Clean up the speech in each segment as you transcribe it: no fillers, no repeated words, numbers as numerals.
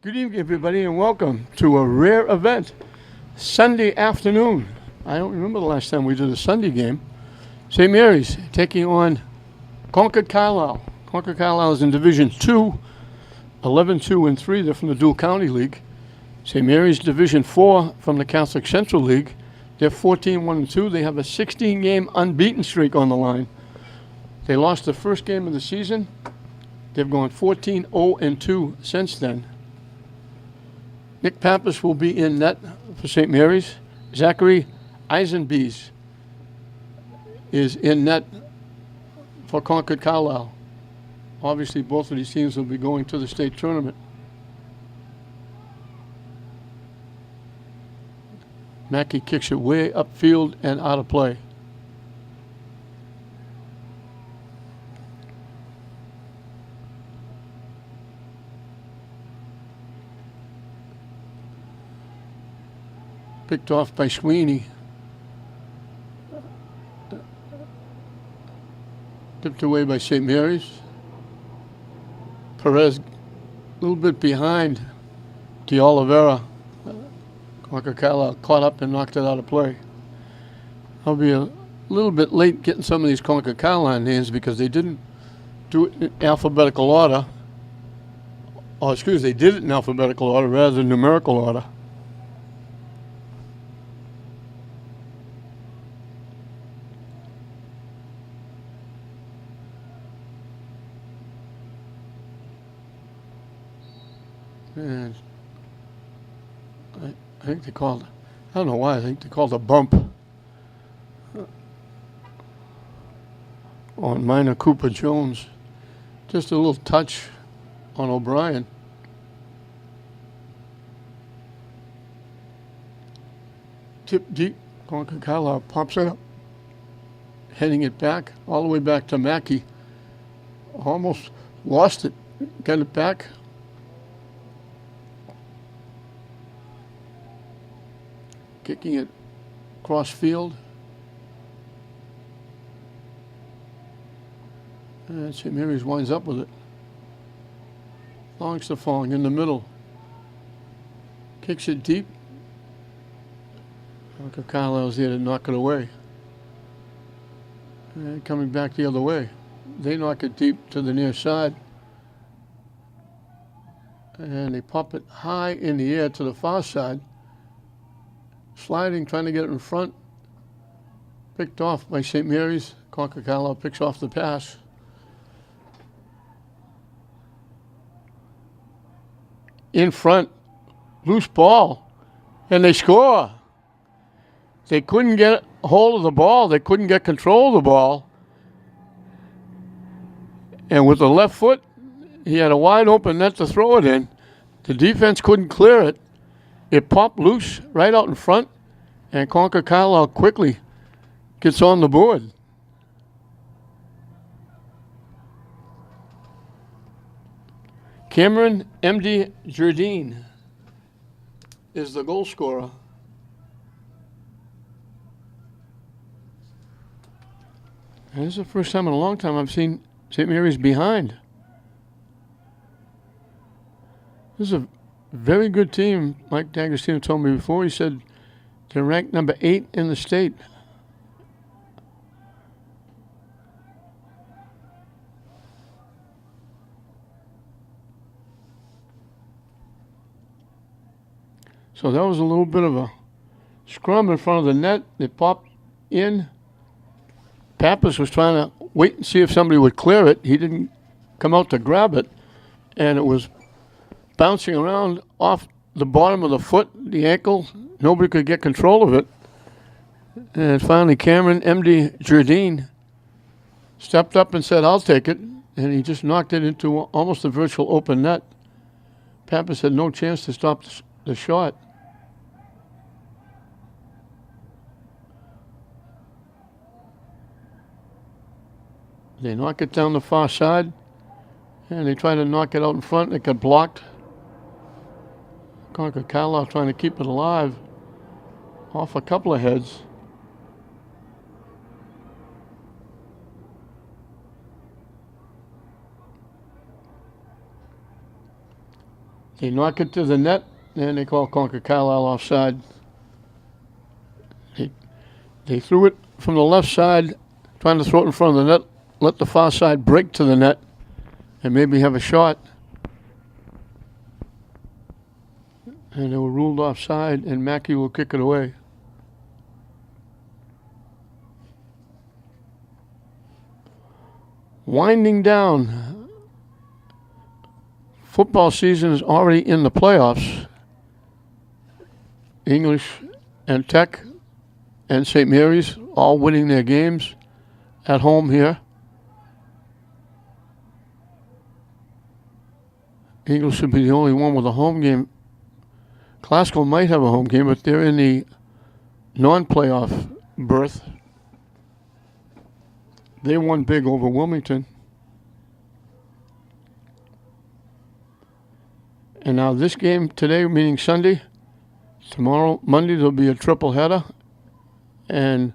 Good evening, everybody, and welcome to a rare event, Sunday afternoon. I don't remember the last time we did a Sunday game. St. Mary's taking on Concord Carlisle. Concord Carlisle is in Division 2, 11-2-3. They're from the Dual County League. St. Mary's Division 4 from the Catholic Central League. They're 14-1-2. They have a 16-game unbeaten streak on the line. They lost the first game of the season. They've gone 14-0-2 since then. Nick Pappas will be in net for St. Mary's. Zachary Eisenbees is in net for Concord Carlisle. Obviously, both of these teams will be going to the state tournament. Mackey kicks it way upfield and out of play. Picked off by Sweeney. Tipped away by St. Mary's. Perez a little bit behind De Oliveira. Concord Carlisle caught up and knocked it out of play. I'll be a little bit late getting some of these Concord Carlisle names because they didn't do it in alphabetical order. Oh, excuse me, they did it in alphabetical order rather than numerical order. And I think they called, I don't know why, I think they called a bump on Minor Cooper Jones. Just a little touch on O'Brien. Tip deep, Concord Carlisle pops it up, heading it back, all the way back to Mackey. Almost lost it, got it back. Kicking it cross field. And St. Mary's winds up with it. Longster falling in the middle. Kicks it deep. Concord Carlisle's there to knock it away. And coming back the other way. They knock it deep to the near side. And they pop it high in the air to the far side. Sliding, trying to get it in front. Picked off by St. Mary's. Concord Carlisle picks off the pass. In front, loose ball, and they score. They couldn't get a hold of the ball. They couldn't get control of the ball. And with the left foot, he had a wide open net to throw it in. The defense couldn't clear it. It popped loose right out in front, and Concord Carlisle quickly gets on the board. Cameron M.D. Jardine is the goal scorer. And this is the first time in a long time I've seen St. Mary's behind. This is a very good team. Mike D'Agostino told me before. He said they're ranked number 8 in the state. So that was a little bit of a scrum in front of the net. They popped in. Pappas was trying to wait and see if somebody would clear it. He didn't come out to grab it, and it was bouncing around off the bottom of the foot, the ankle. Nobody could get control of it. And finally, Cameron M.D. Jardine stepped up and said, "I'll take it." And he just knocked it into almost a virtual open net. Pappas had no chance to stop the shot. They knock it down the far side, and they try to knock it out in front. It got blocked. Concord Carlisle trying to keep it alive off a couple of heads. They knock it to the net, and they call Concord Carlisle offside. They threw it from the left side, trying to throw it in front of the net, let the far side break to the net, and maybe have a shot. And they were ruled offside, and Mackey will kick it away. Winding down. Football season is already in the playoffs. English and Tech and St. Mary's all winning their games at home here. English should be the only one with a home game. Glasgow might have a home game, but they're in the non-playoff berth. They won big over Wilmington. And now this game today, meaning Sunday, tomorrow, Monday, there'll be a triple header. And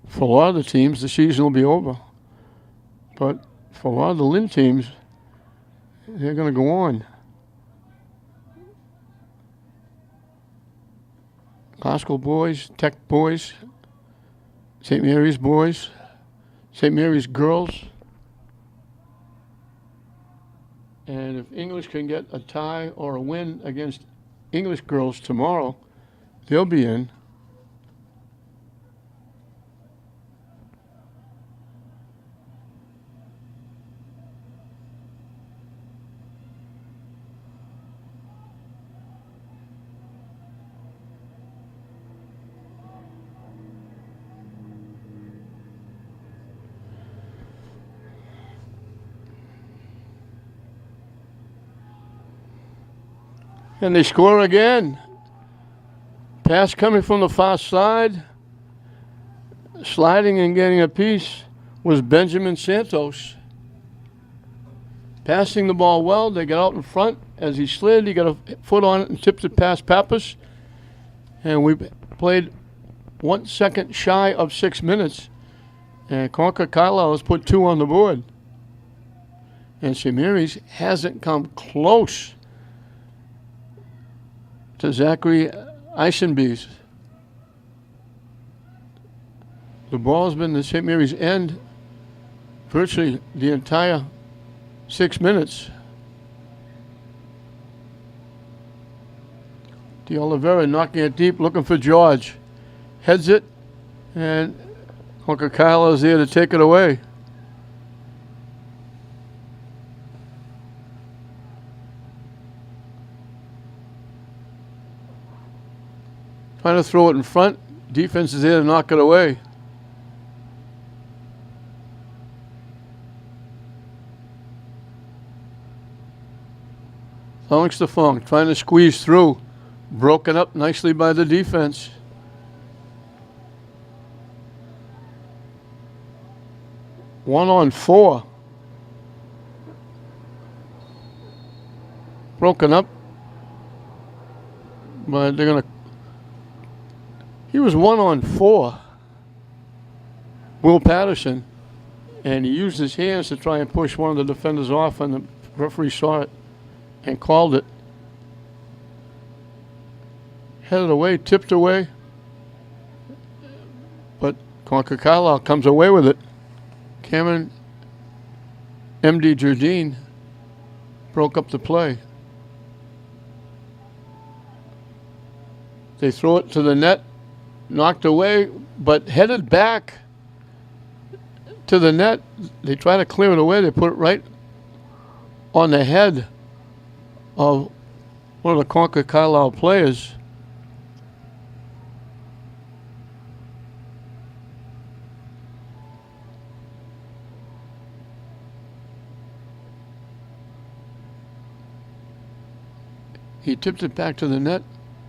for a lot of the teams, the season will be over. But for a lot of the Lynn teams, they're going to go on. Glasgow boys, Tech boys, St. Mary's boys, St. Mary's girls. And if English can get a tie or a win against English girls tomorrow, they'll be in. And they score again. Pass coming from the far side. Sliding and getting a piece was Benjamin Santos. Passing the ball well. They got out in front. As he slid, he got a foot on it and tipped it past Pappas. And we played 1 second shy of 6 minutes. And Concord Carlisle has put 2 on the board. And St. Mary's hasn't come close to Zachary Eisenbees. The ball has been to St. Mary's end virtually the entire 6 minutes. De Oliveira knocking it deep, looking for George. Heads it, and Concord Carlisle is there to take it away. Trying to throw it in front. Defense is there to knock it away. Alex DeFong trying to squeeze through. Broken up nicely by the defense. One on 4. Broken up. But they're going to. He was 1 on 4. Will Patterson. And he used his hands to try and push one of the defenders off, and the referee saw it and called it. Headed away, tipped away. But Concord Carlisle comes away with it. Cameron M.D. Jardine broke up the play. They throw it to the net, knocked away, but headed back to the net. They try to clear it away. They put it right on the head of one of the Concord Carlisle players. He tipped it back to the net,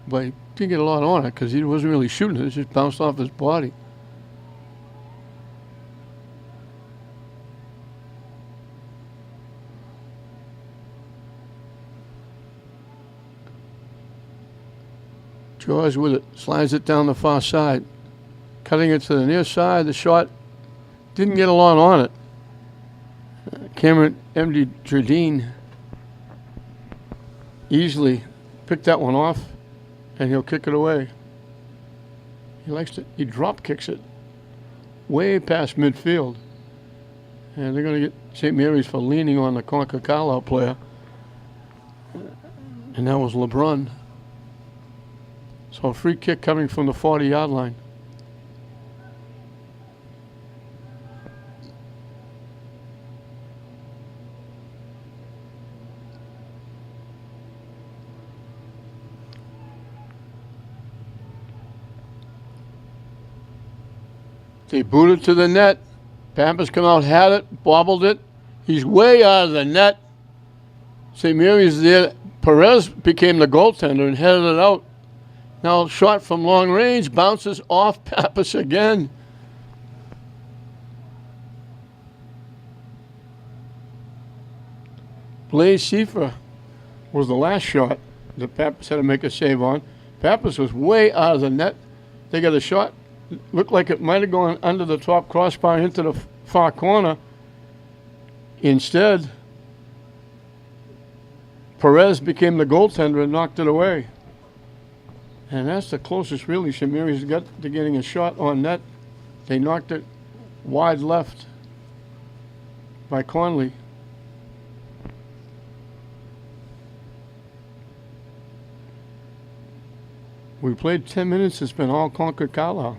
but he didn't get a lot on it because he wasn't really shooting it. It just bounced off his body. George with it, slides it down the far side. Cutting it to the near side. The shot didn't get a lot on it. Cameron M.D. Jardine easily pick that one off, and he'll kick it away. He drop kicks it way past midfield. And they're going to get St. Mary's for leaning on the Concord Carlisle player. And that was LeBrun. So a free kick coming from the 40-yard line. They booted to the net. Pappas come out, had it, bobbled it. He's way out of the net. St. Mary's there. Perez became the goaltender and headed it out. Now shot from long range, bounces off Pappas again. Blaze Seifer was the last shot that Pappas had to make a save on. Pappas was way out of the net. They got a shot. Looked like it might have gone under the top crossbar into the far corner. Instead, Perez became the goaltender and knocked it away. And that's the closest really St. Mary's got to getting a shot on net. They knocked it wide left by Conley. We played 10 minutes. It's been all Concord Carlisle.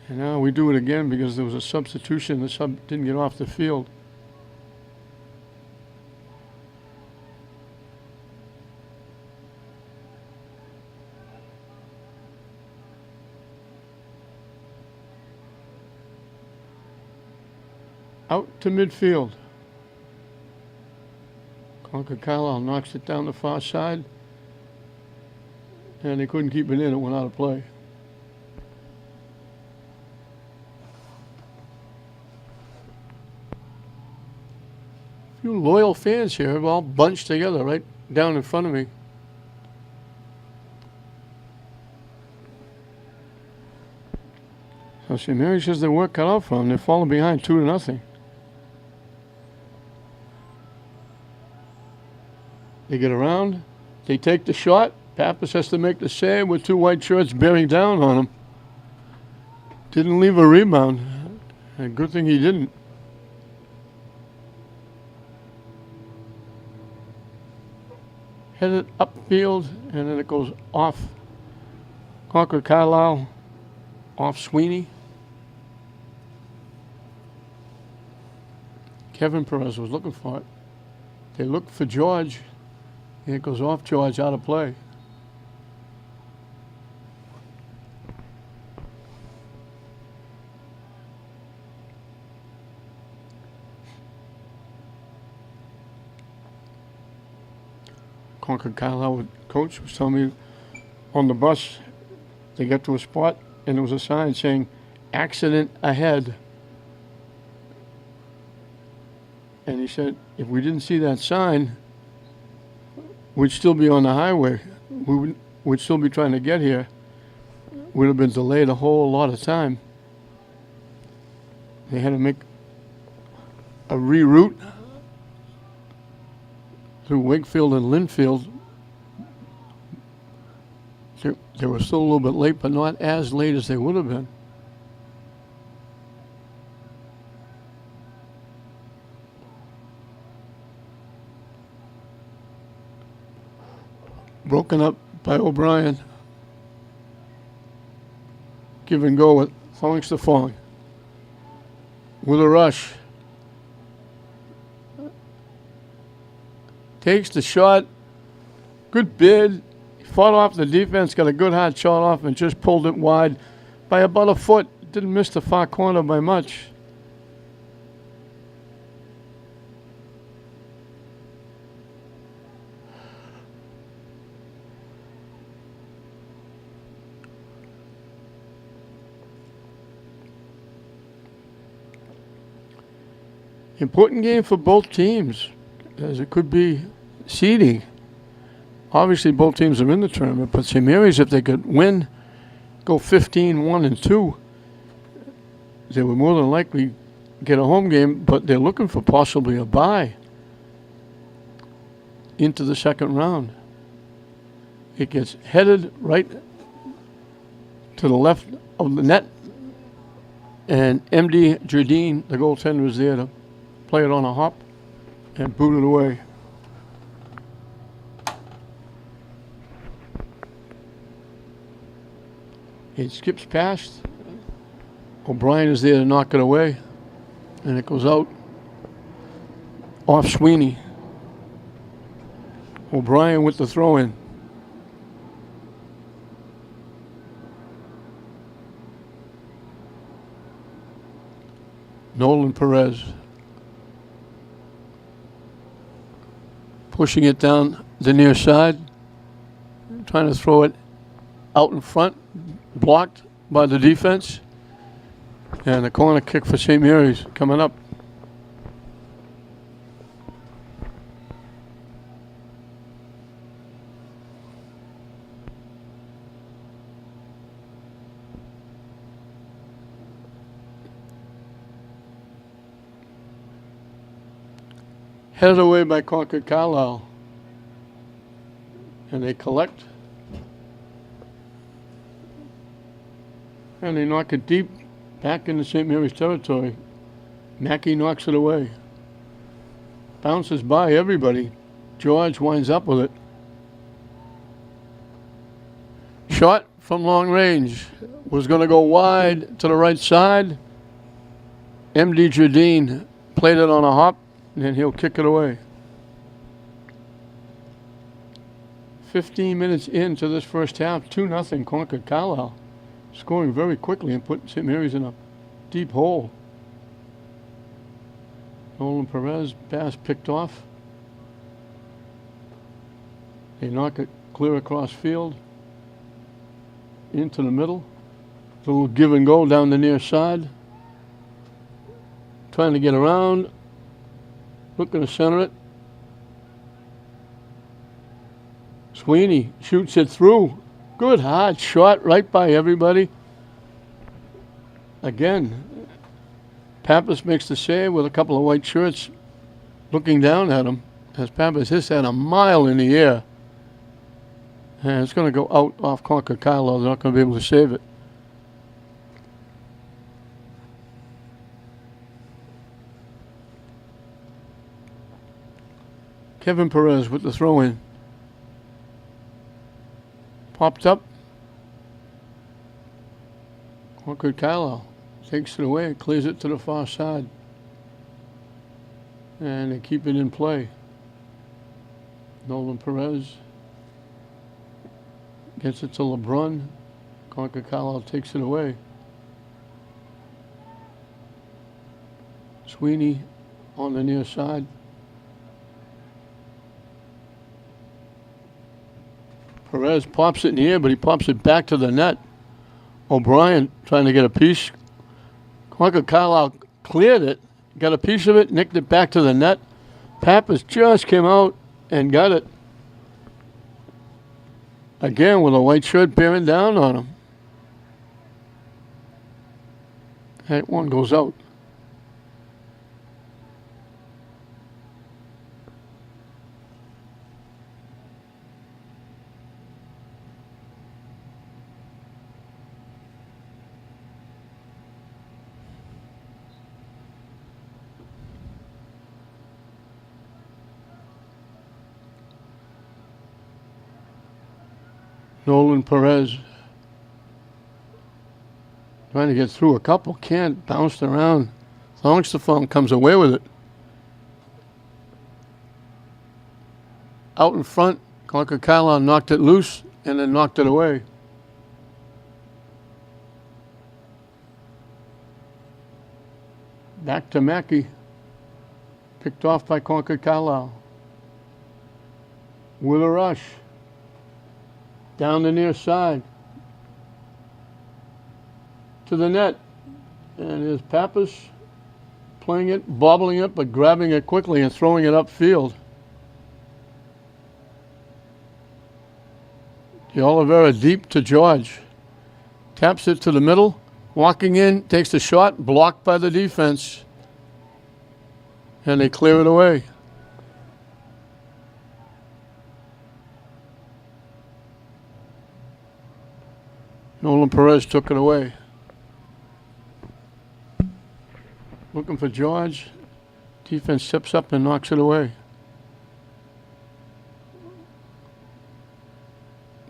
And now we do it again because there was a substitution. The sub didn't get off the field. Out to midfield. Concord Carlisle knocks it down the far side. And they couldn't keep it in. It went out of play. A few loyal fans here have all bunched together right down in front of me. So St. Mary says their work cut out for them. They're falling behind 2-0. They get around. They take the shot. Pappas has to make the save with two white shirts bearing down on him. Didn't leave a rebound. A good thing he didn't. Headed upfield, and then it goes off Concord Carlisle, off Sweeney. Kevin Perez was looking for it. They looked for George, and it goes off George, out of play. Concord Carlisle coach was telling me on the bus they got to a spot and there was a sign saying accident ahead. And he said if we didn't see that sign, we'd still be on the highway. We'd still be trying to get here. We'd have been delayed a whole lot of time. They had to make a reroute through Wakefield and Linfield. They were still a little bit late, but not as late as they would have been. Broken up by O'Brien. Give and go with Fallings to Falling. With a rush. Takes the shot. Good bid. He fought off the defense, got a good hard shot off, and just pulled it wide by about a foot. Didn't miss the far corner by much. Important game for both teams, as it could be seeding. Obviously, both teams are in the tournament, but St. Mary's, if they could win, go 15-1-2, they would more than likely get a home game, but they're looking for possibly a bye. into the second round. It gets headed right to the left of the net, and M.D. Jardine, the goaltender, is there to play it on a hop and boot it away. It skips past. O'Brien is there to knock it away, and it goes out off Sweeney. O'Brien with the throw-in. Nolan Perez pushing it down the near side, trying to throw it out in front, blocked by the defense, and a corner kick for St. Mary's coming up. Headed away by Concord Carlisle. And they collect. And they knock it deep back into St. Mary's territory. Mackey knocks it away. Bounces by everybody. George winds up with it. Shot from long range. Was going to go wide to the right side. M.D. Jardine played it on a hop, and he'll kick it away. 15 minutes into this first half, 2-0 Concord Carlisle. Scoring very quickly and putting St. Mary's in a deep hole. Nolan Perez, pass picked off. They knock it clear across field. Into the middle. A little give and go down the near side. Trying to get around. Looking to center it. Sweeney shoots it through. Good hard shot right by everybody. Again, Pappas makes the save with a couple of white shirts looking down at him as Pappas hits that a mile in the air. And it's going to go out off Concord Carlisle. They're not going to be able to save it. Kevin Perez with the throw-in. Popped up. Concord Carlisle takes it away, clears it to the far side. And they keep it in play. Nolan Perez gets it to LeBrun. Concord Carlisle takes it away. Sweeney on the near side. Perez pops it in the air, but he pops it back to the net. O'Brien trying to get a piece. Concord Carlisle cleared it, got a piece of it, nicked it back to the net. Pappas just came out and got it. Again with a white shirt bearing down on him. That one goes out. Nolan Perez trying to get through a couple, can't, bounced around. Longstafone comes away with it. Out in front, Concord Carlisle knocked it loose and then knocked it away. Back to Mackey. Picked off by Concord Carlisle. With a rush. Down the near side. To the net. And here's Pappas playing it, bobbling it, but grabbing it quickly and throwing it upfield. De Oliveira deep to George. Taps it to the middle. Walking in, takes the shot, blocked by the defense. And they clear it away. Nolan Perez took it away. Looking for George. Defense steps up and knocks it away.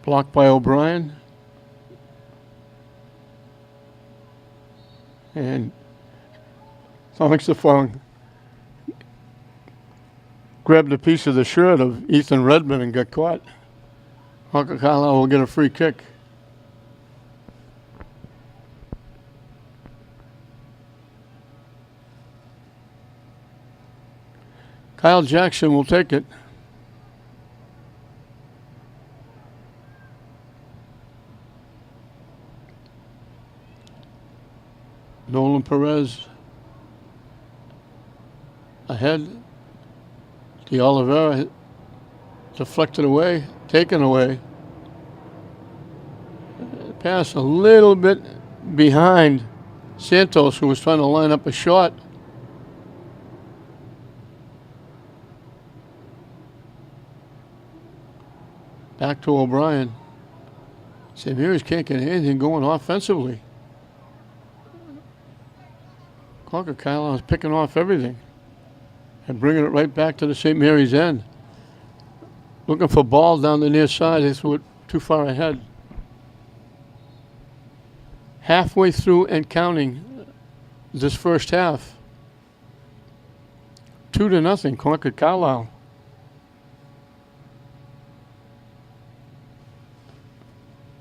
Blocked by O'Brien. And Alex Stephon grabbed a piece of the shirt of Ethan Redmond and got caught. Concord Carlisle will get a free kick. Kyle Jackson will take it. Nolan Perez ahead. De Oliveira deflected away, taken away. Pass a little bit behind Santos, who was trying to line up a shot. Back to O'Brien. St. Mary's can't get anything going offensively. Concord Carlisle is picking off everything and bringing it right back to the St. Mary's end. Looking for ball down the near side. They threw it too far ahead. Halfway through and counting this first half. 2-0, Concord Carlisle.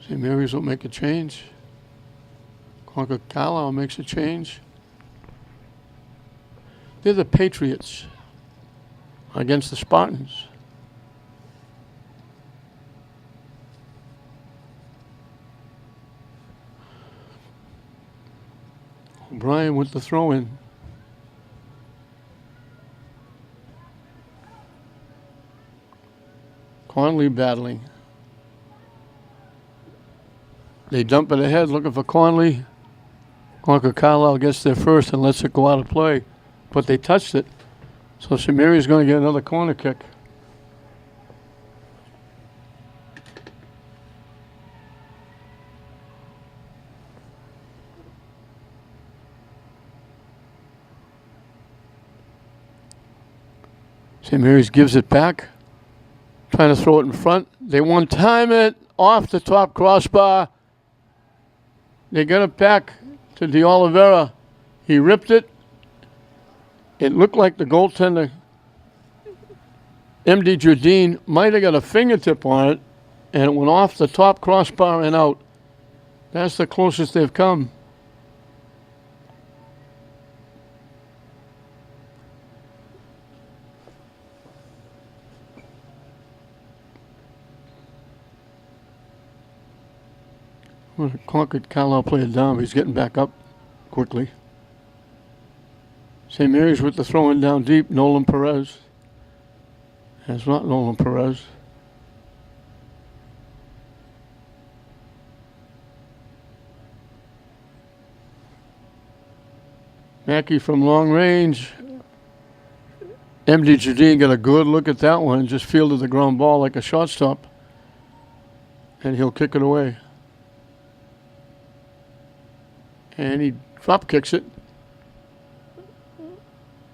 St. Mary's will make a change. Concord Carlisle makes a change. They're the Patriots against the Spartans. O'Brien with the throw-in. Conley battling. They dump it ahead, looking for Conley. Concord Carlisle gets there first and lets it go out of play. But they touched it. So St. Mary's going to get another corner kick. St. Mary's gives it back. Trying to throw it in front. They won't time it off the top crossbar. They got it back to De Oliveira. He ripped it. It looked like the goaltender, M.D. Jardine, might have got a fingertip on it, and it went off the top crossbar and out. That's the closest they've come. Well, Concord Carlisle played down. He's getting back up quickly. St. Mary's with the throw-in down deep. Nolan Perez. It's not Nolan Perez. Mackey from long range. M.D. Jardine got a good look at that one and just fielded the ground ball like a shortstop. And he'll kick it away. And he drop kicks it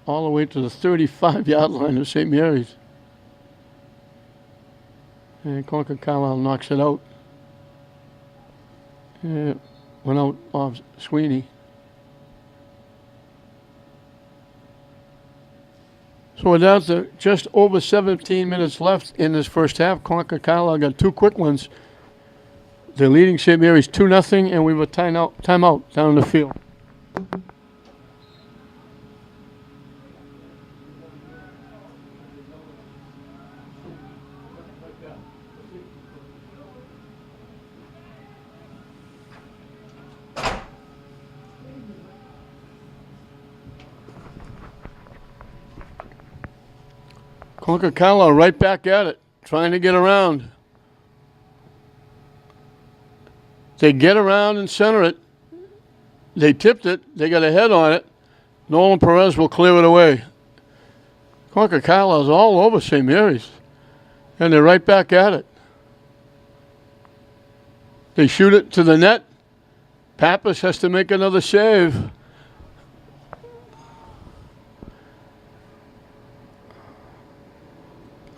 all the way to the 35-yard line of St. Mary's. And Concord Carlisle knocks it out. And it went out off Sweeney. So we're down to just over 17 minutes left in this first half. Concord Carlisle got two quick ones. They're leading St. Mary's 2-0, and we have a timeout down the field. Concord Carlisle right back at it, trying to get around. They get around and center it. They tipped it. They got a head on it. Nolan Perez will clear it away. Concord Carlisle's all over St. Mary's. And they're right back at it. They shoot it to the net. Pappas has to make another save.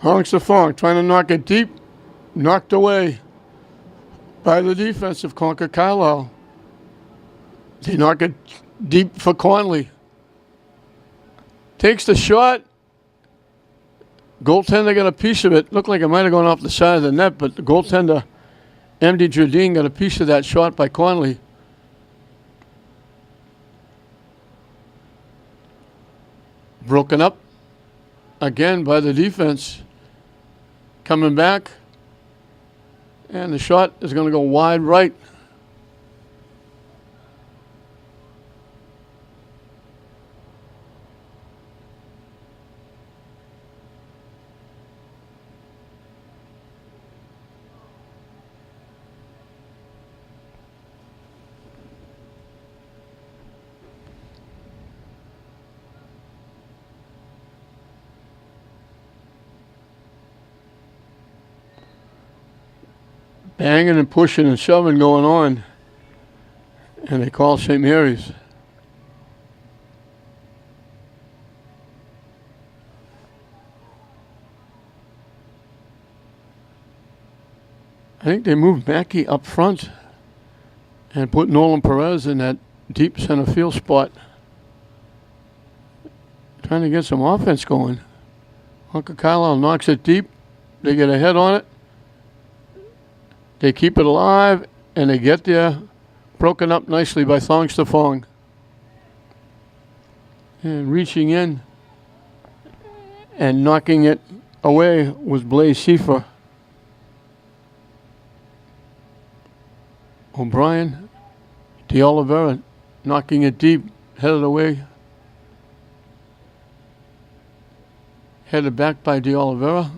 Honks the Fong trying to knock it deep. Knocked away by the defense of Concord Carlisle. They knock it deep for Conley. Takes the shot. Goaltender got a piece of it. Looked like it might have gone off the side of the net, but the goaltender, M.D. Jardine, got a piece of that shot by Conley. Broken up again by the defense. Coming back. And the shot is going to go wide right. Banging and pushing and shoving going on. And they call St. Mary's. I think they moved Mackey up front and put Nolan Perez in that deep center field spot. Trying to get some offense going. Concord Carlisle knocks it deep. They get a head on it. They keep it alive, and they get there, broken up nicely by Thongs to Fong. And reaching in and knocking it away was Blaze Seifer. O'Brien, DeOliveira knocking it deep, headed away. Headed back by DeOliveira.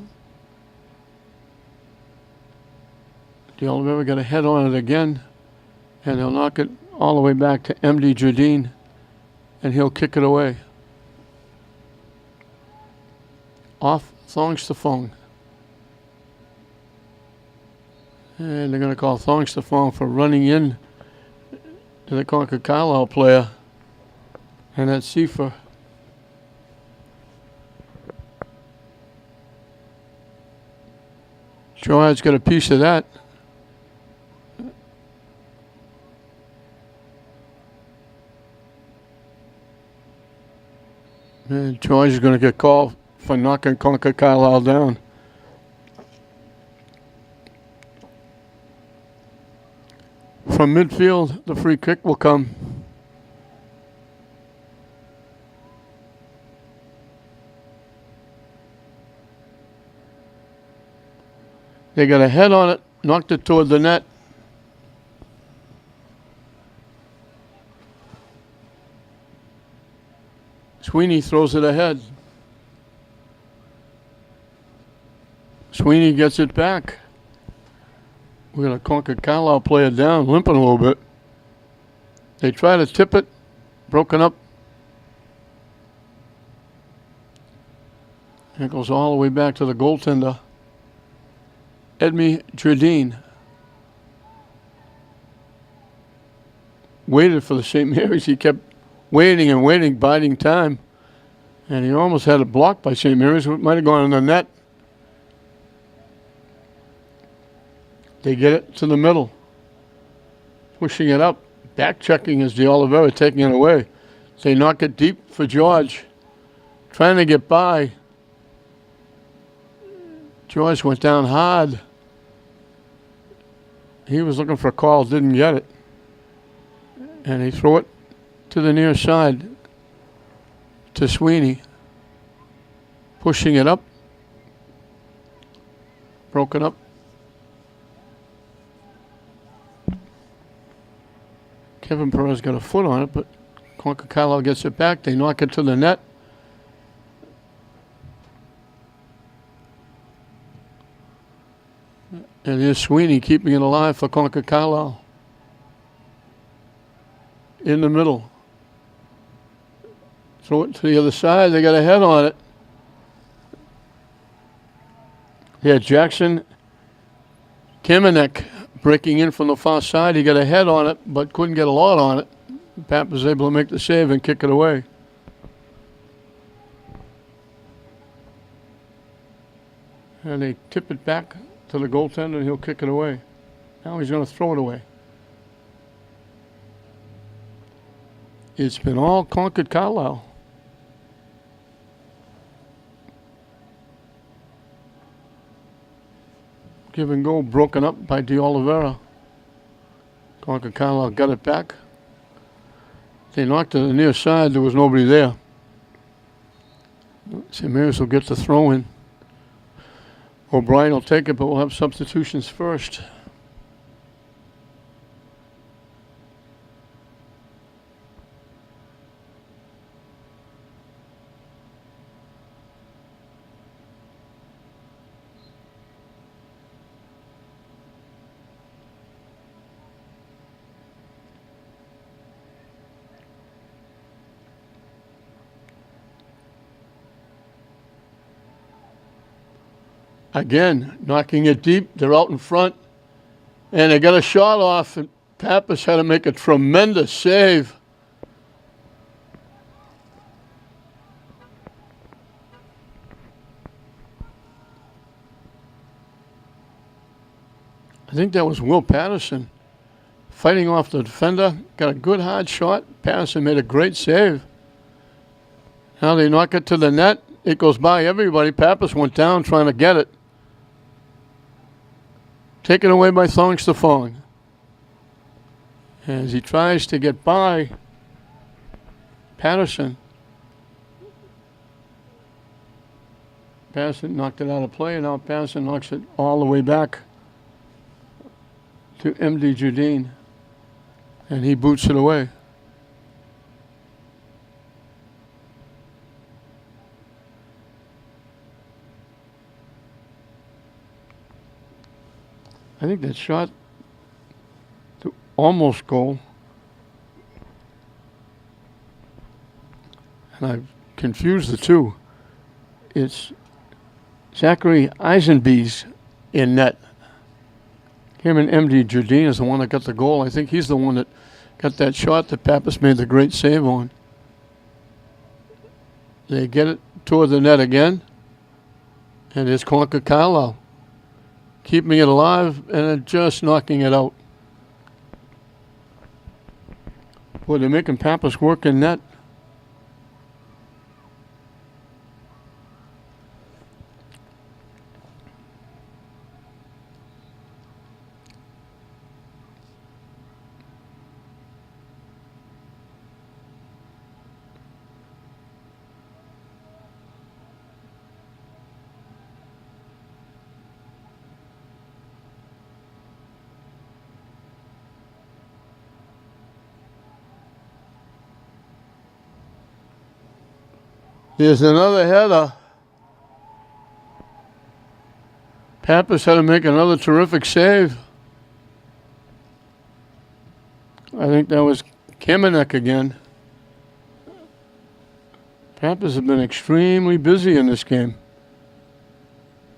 DeOliveira got a head on it again, and they'll knock it all the way back to M.D. Jardine, and he'll kick it away. Off Thongs to Fong. And they're going to call Thongs to Fong for running in to the Concord Carlisle player, and that's Seifer. Gerard's got a piece of that. And George is going to get called for knocking Concord Carlisle down. From midfield, the free kick will come. They got a head on it, knocked it toward the net. Sweeney throws it ahead. Sweeney gets it back. We're going to Concord Carlisle player down, limping a little bit. They try to tip it, broken up. And it goes all the way back to the goaltender, Edmey Jardine. Waited for the St. Mary's. He kept waiting and waiting, biding time. And he almost had it blocked by St. Mary's. It might have gone in the net. They get it to the middle. Pushing it up. Back checking is DeOliveira, taking it away. They knock it deep for George. Trying to get by. George went down hard. He was looking for a call, didn't get it. And he threw it to the near side to Sweeney. Pushing it up. Broken up. Kevin Perez got a foot on it, but Concord Carlisle gets it back. They knock it to the net. And here's Sweeney keeping it alive for Concord Carlisle. In the middle. Throw it to the other side. They got a head on it. Yeah, Jackson Kamenek breaking in from the far side. He got a head on it, but couldn't get a lot on it. Pap was able to make the save and kick it away. And they tip it back to the goaltender, and he'll kick it away. Now he's going to throw it away. It's been all Concord Carlisle. Give and go broken up by DeOliveira. Concord Carlisle got it back. They knocked to the near side. There was nobody there. St. Mary's will get the throw in. O'Brien will take it, but we'll have substitutions first. Again, knocking it deep. They're out in front. And they got a shot off, and Pappas had to make a tremendous save. I think that was Will Patterson fighting off the defender. Got a good hard shot. Patterson made a great save. Now they knock it to the net. It goes by everybody. Pappas went down trying to get it. Taken away by Thong Stefan. As he tries to get by Patterson. Patterson knocked it out of play, and now Patterson knocks it all the way back to M.D. Judine. And he boots it away. I think that shot to almost goal. And I've confused the two. It's Zachary Eisenbees in net. Him and M.D. Jardine is the one that got the goal. I think he's the one that got that shot that Pappas made the great save on. They get it toward the net again. And it's Concord Carlisle keeping it alive and just knocking it out. Boy, they're making Pappas work in net. There's another header. Pappas had to make another terrific save. I think that was Kamenek again. Pappas have been extremely busy in this game.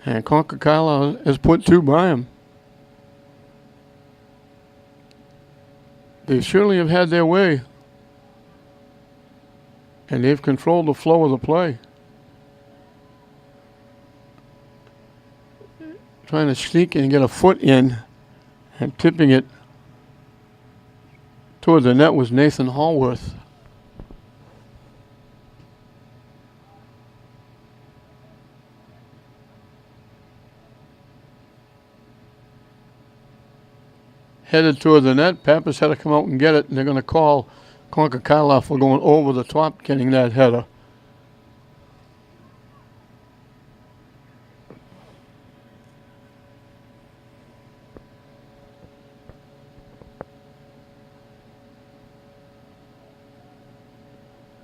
And Concord Carlisle has put two by him. They certainly have had their way. And they've controlled the flow of the play. Trying to sneak and get a foot in and tipping it toward the net was Nathan Hallworth. Headed toward the net. Pappas had to come out and get it, and they're going to call Concord Carlisle for going over the top, getting that header.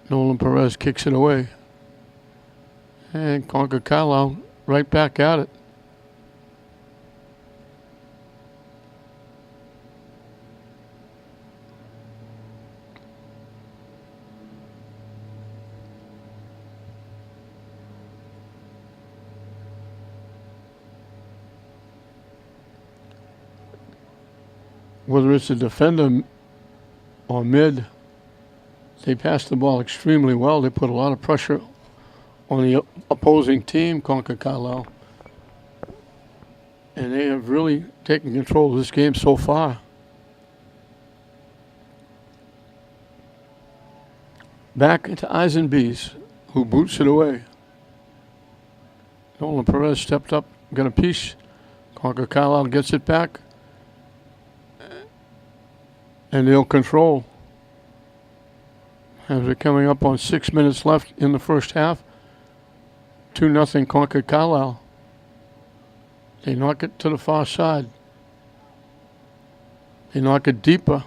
Nolan Perez kicks it away. And Concord Carlisle right back at it. whether it's a defender or mid, they pass the ball extremely well. They put a lot of pressure on the opposing team, Concord Carlisle. And they have really taken control of this game so far. Back into Eisenbees, who boots it away. Nolan Perez stepped up, got a piece. Concord Carlisle gets it back. And they'll control. As we're coming up on 6 minutes left in the first half. 2-0 Concord Carlisle. They knock it to the far side. They knock it deeper.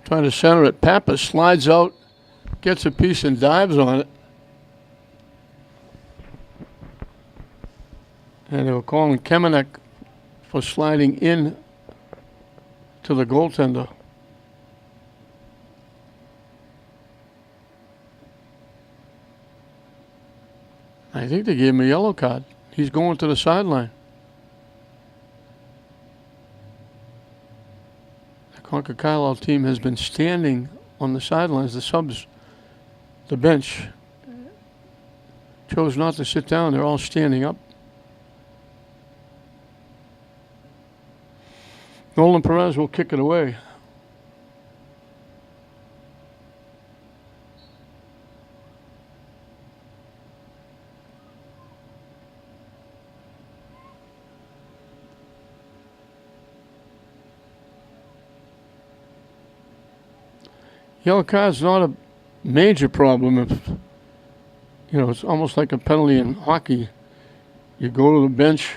Trying to center it. Pappas slides out, gets a piece and dives on it. And they were calling Kemenek for sliding in to the goaltender. I think they gave him a yellow card. He's going to the sideline. The Concord Carlisle team has been standing on the sidelines. The subs, the bench, chose not to sit down. They're all standing up. Nolan Perez will kick it away. Yellow card's not a major problem if, it's almost like a penalty in hockey. You go to the bench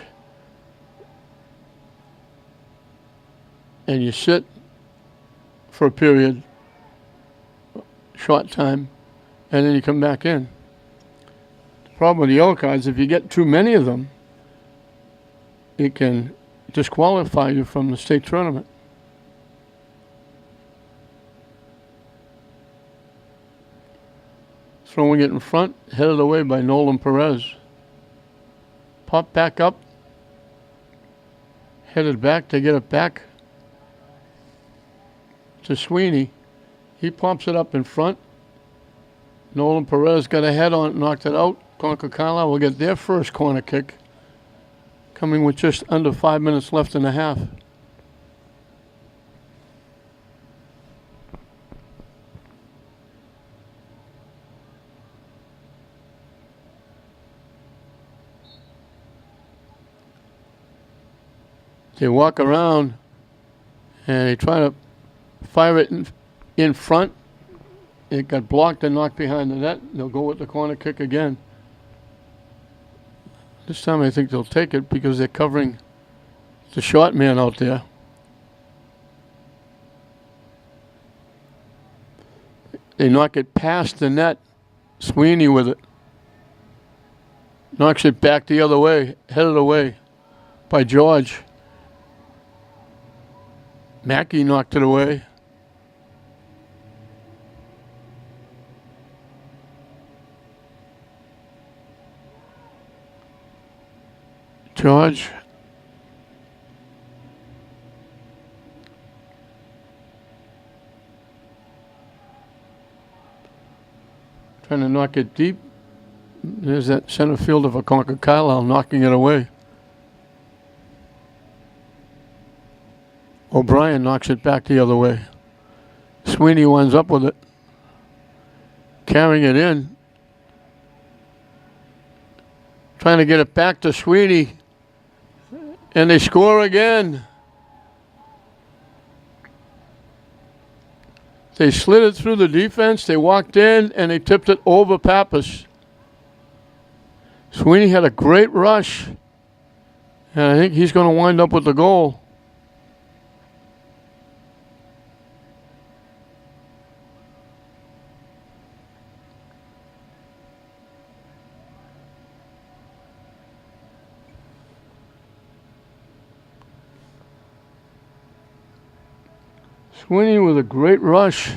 and you sit for a period, short time, and then you come back in. The problem with the yellow cards, if you get too many of them, it can disqualify you from the state tournament. Throwing it in front, headed away by Nolan Perez. Pop back up, headed back to get it back to Sweeney. He pops it up in front. Nolan Perez got a head on it, knocked it out. Concord Carlisle will get their first corner kick, coming with just under 5 minutes left in the half. They walk around and they try to fire it in front. It got blocked and knocked behind the net. They'll go with the corner kick again. This time I think they'll take it because they're covering the short man out there. They knock it past the net. Sweeney with it. Knocks it back the other way, headed away by George. Mackey knocked it away. George. Trying to knock it deep. There's that center fielder for Concord Carlisle knocking it away. O'Brien knocks it back the other way. Sweeney winds up with it. Carrying it in. Trying to get it back to Sweeney. And they score again. They slid it through the defense. They walked in and they tipped it over Pappas. Sweeney had a great rush. And I think he's going to wind up with the goal. Sweeney with a great rush.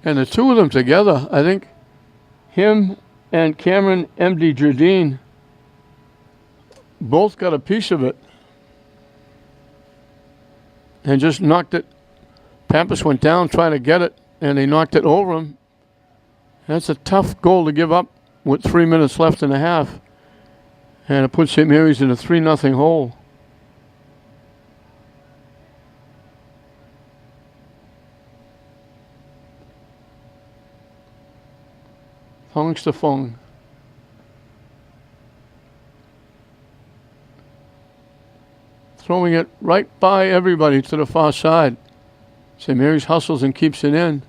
And the two of them together, I think him and Cameron M.D. Jardine both got a piece of it. and just knocked it. Pappas went down trying to get it, and they knocked it over him. That's a tough goal to give up with 3 minutes left in the half. And it puts St. Mary's in a 3-0 hole. Thanks to Fong. Throwing it right by everybody to the far side. St. Mary's hustles and keeps it in.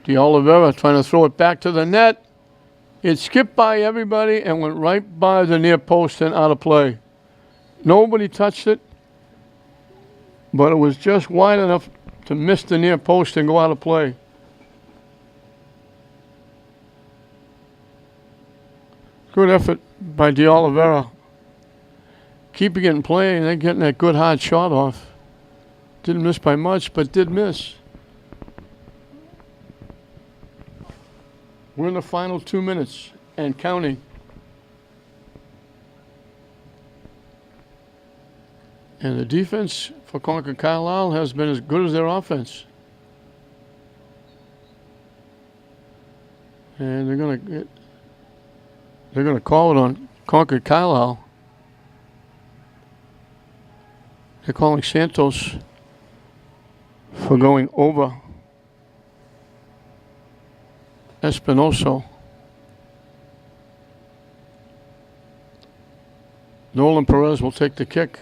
De Oliveira trying to throw it back to the net. It skipped by everybody and went right by the near post and out of play. Nobody touched it, but it was just wide enough to miss the near post and go out of play. Good effort by De Oliveira. Keeping it in play and then getting that good hard shot off. Didn't miss by much, but did miss. We're in the final 2 minutes and counting. And the defense for Concord Carlisle has been as good as their offense. And they're gonna call it on Concord Carlisle. They're calling Santos for going over Espinoso. Nolan Perez will take the kick.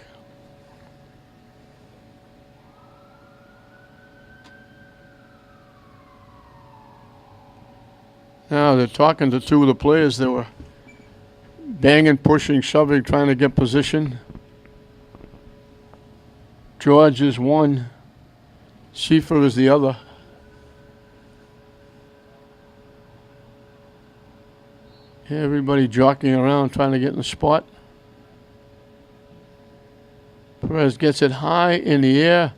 Now they're talking to two of the players that were banging, pushing, shoving, trying to get position. George is one. Schieffer is the other. Everybody jockeying around trying to get in the spot. Perez gets it high in the air,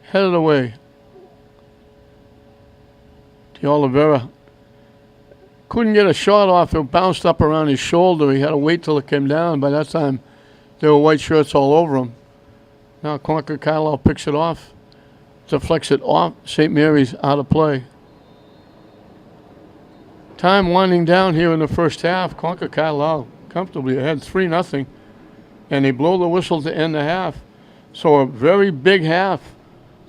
headed away. De Oliveira couldn't get a shot off. It bounced up around his shoulder. He had to wait till it came down. By that time, there were white shirts all over him. Now Concord Carlisle picks it off, deflects it off. St. Mary's out of play. Time winding down here in the first half. Concord Carlisle comfortably ahead 3-0. And they blow the whistle to end the half. So a very big half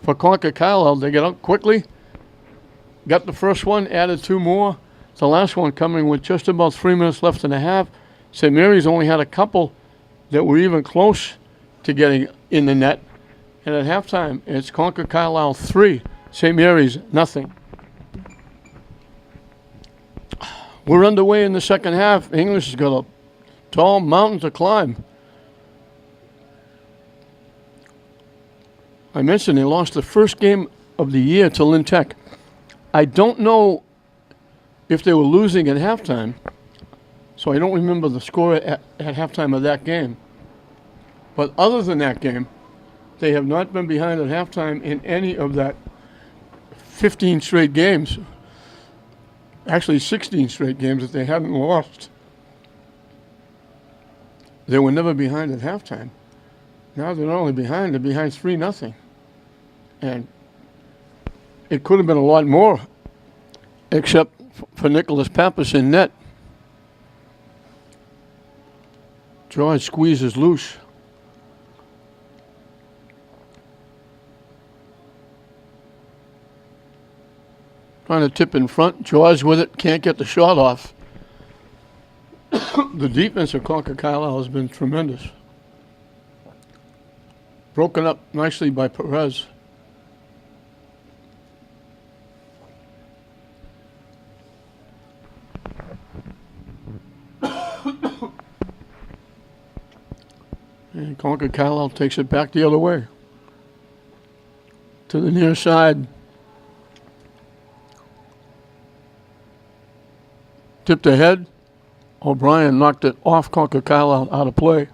for Concord Carlisle. They get up quickly. Got the first one, added two more. The last one coming with just about 3 minutes left in the half. St. Mary's only had a couple that were even close to getting in the net. And at halftime, it's Concord Carlisle 3, St. Mary's nothing. We're underway in the second half. English has got a tall mountain to climb. I mentioned they lost the first game of the year to Lynn Tech. I don't know if they were losing at halftime, so I don't remember the score at halftime of that game. But other than that game, they have not been behind at halftime in any of that 15 straight games. Actually, 16 straight games that they hadn't lost. They were never behind at halftime. Now they're not only behind, they're behind 3-0. And it could have been a lot more, except for Nicholas Pappas in net. George squeezes loose. Trying to tip in front. George with it. Can't get the shot off. The defense of Concord Carlisle has been tremendous. Broken up nicely by Perez. And Concord Carlisle takes it back the other way. To the near side. Tipped ahead. O'Brien knocked it off Concord Carlisle out of play.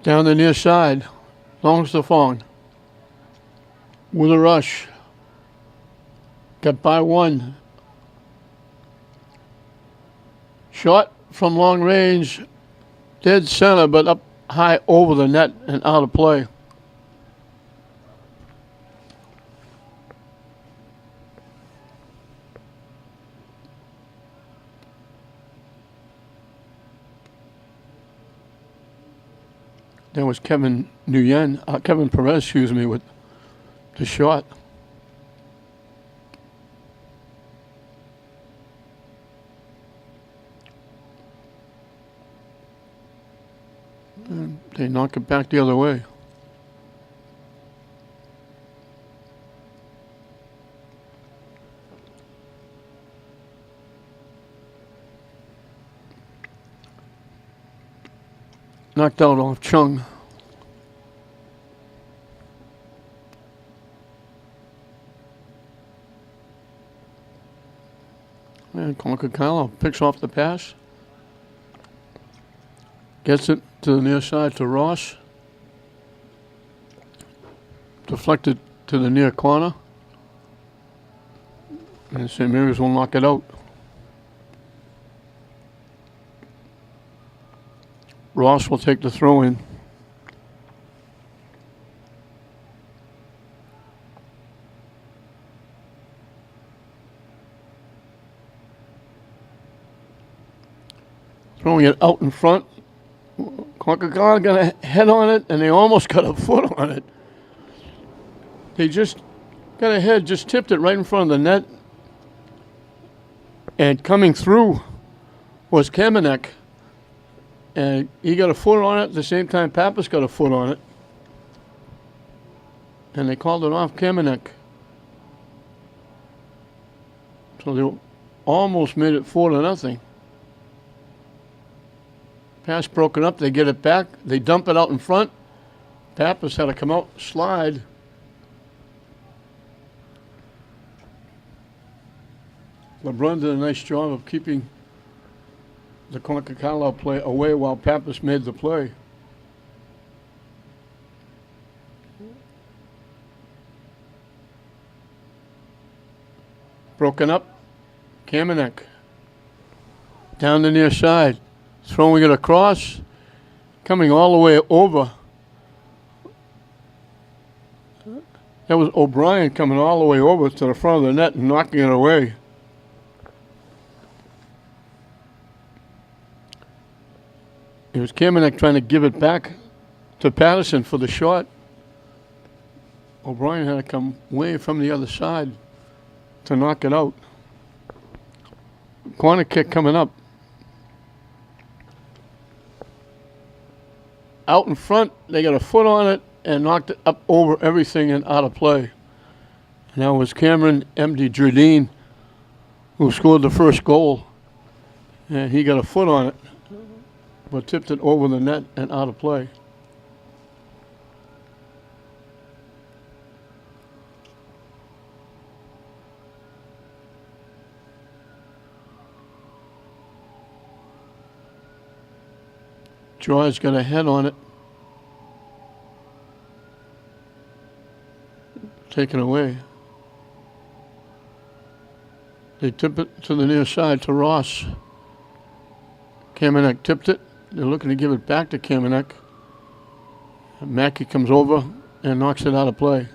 Down the near side. Longs the phone. With a rush. Got by one. Shot from long range. Dead center, but up high over the net and out of play. There was Kevin Perez, excuse me, with the shot. And they knock it back the other way. Knocked out off Chung. And Concord Carlisle picks off the pass. Gets it to the near side to Ross. Deflected to the near corner. And St. Mary's will knock it out. Ross will take the throw in. Throwing it out in front. Concord Carlisle got a head on it, and they almost got a foot on it. They just got a head, just tipped it right in front of the net. And coming through was Kamenek. And he got a foot on it. At the same time, Pappas got a foot on it. And they called it off Kamenek. So they almost made it 4-0. Pass broken up. They get it back. They dump it out in front. Pappas had to come out, slide. LeBron did a nice job of keeping the Concord Carlisle play away while Pappas made the play. Broken up. Kamenek. Down the near side. Throwing it across. Coming all the way over. That was O'Brien coming all the way over to the front of the net and knocking it away. It was Kamenek trying to give it back to Patterson for the shot. O'Brien had to come way from the other side to knock it out. Corner kick coming up. Out in front, they got a foot on it and knocked it up over everything and out of play. And that was Cameron M.D. Jardine who scored the first goal. And he got a foot on it, but tipped it over the net and out of play. George got a head on it. Taken away. They tip it to the near side to Ross. Kamenek tipped it. They're looking to give it back to Kamenek. Mackey comes over and knocks it out of play.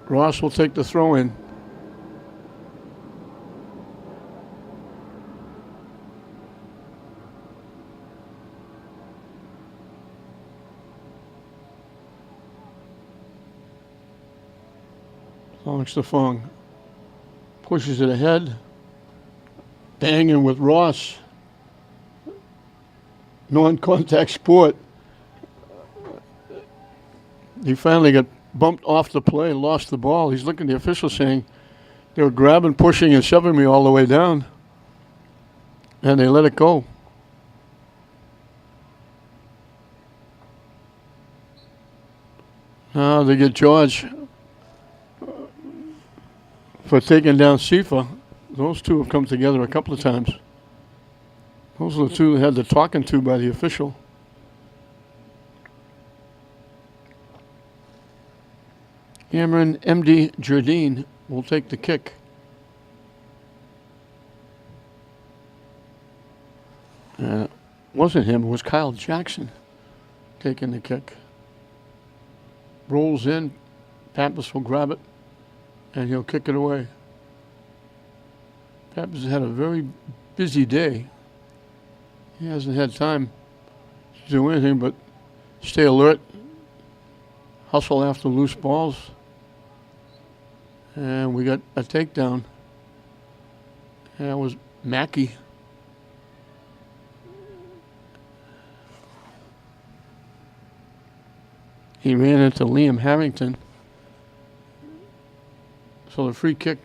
Ross will take the throw in. Stefan pushes it ahead. Banging with Ross. Non-contact sport. He finally got bumped off the play, lost the ball. He's looking at the official saying they were grabbing, pushing, and shoving me all the way down. And they let it go. Now they get George for taking down Sifa. Those two have come together a couple of times. Those are the two that had the talking to by the official. Cameron M.D. Jardine will take the kick. It wasn't him, it was Kyle Jackson taking the kick. Rolls in, Pappas will grab it, and he'll kick it away. Pappas had a very busy day. He hasn't had time to do anything but stay alert, hustle after loose balls, and we got a takedown. And that was Mackey. He ran into Liam Harrington. So the free kick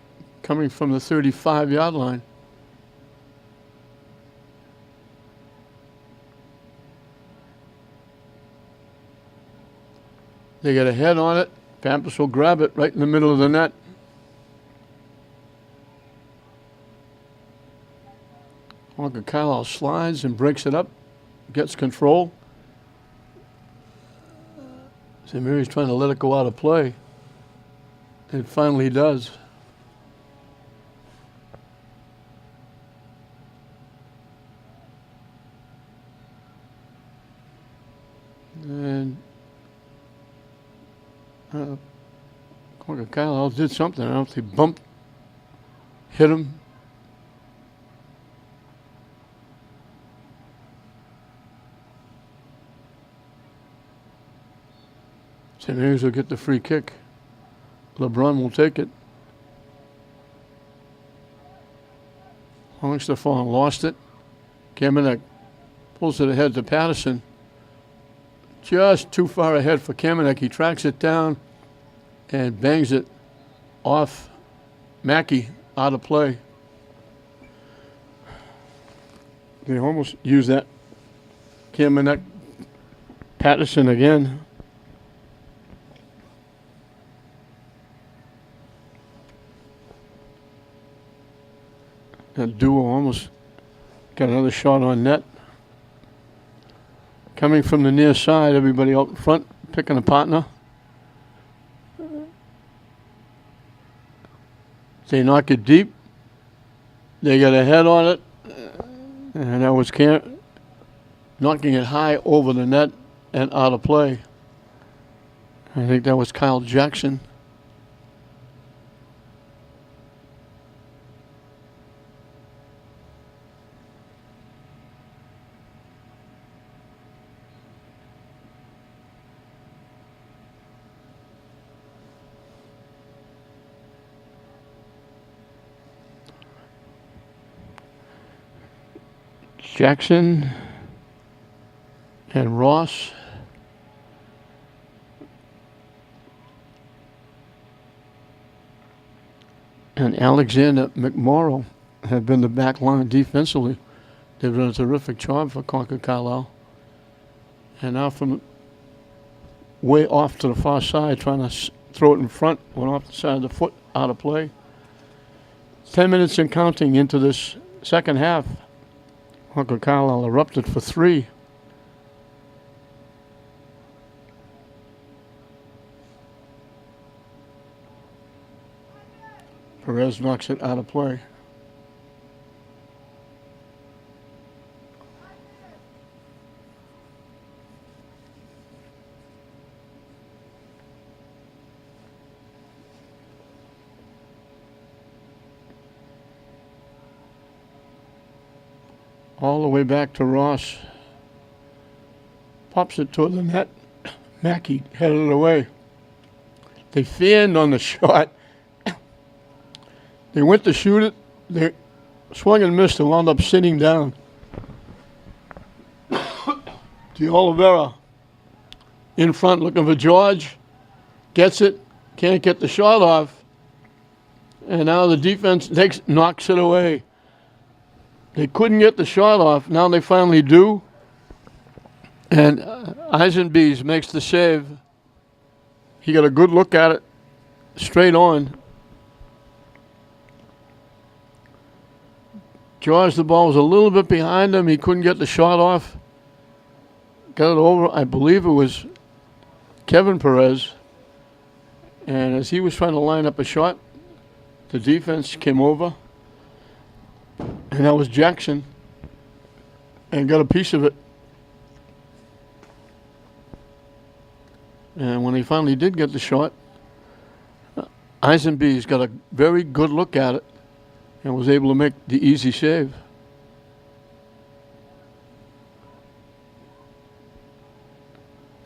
coming from the 35-yard line. They get a head on it. Pappas will grab it right in the middle of the net. Concord Carlisle slides and breaks it up, gets control. St. Mary's trying to let it go out of play. It finally does. And Concord Carlisle did something. I don't know if they bumped, hit him. St. Mary's will get the free kick. LeBron will take it. Longstafon lost it. Kamenek pulls it ahead to Patterson. Just too far ahead for Kamenek. He tracks it down and bangs it off Mackey, out of play. They almost use that Kamenek Patterson again. That duo almost got another shot on net. Coming from the near side, everybody out front picking a partner. They knock it deep. They got a head on it. And that was knocking it high over the net and out of play. I think that was Kyle Jackson. Jackson and Ross. And Alexander McMorrow have been the back line defensively. They've done a terrific job for Concord Carlisle. And now from way off to the far side, trying to throw it in front, went off the side of the foot, out of play. 10 minutes and counting into this second half. Concord Carlisle erupted for 3. Perez knocks it out of play. All the way back to Ross. Pops it toward the net. Mackey headed it away. They fanned on the shot. They went to shoot it. They swung and missed and wound up sitting down. De Oliveira in front looking for George. Gets it. Can't get the shot off. And now the defense knocks it away. They couldn't get the shot off. Now they finally do. And Eisenbees makes the save. He got a good look at it. Straight on. George, the ball was a little bit behind him. He couldn't get the shot off. Got it over. I believe it was Kevin Perez. And as he was trying to line up a shot, the defense came over. And that was Jackson. And got a piece of it. And when he finally did get the shot, Eisenby's got a very good look at it and was able to make the easy save.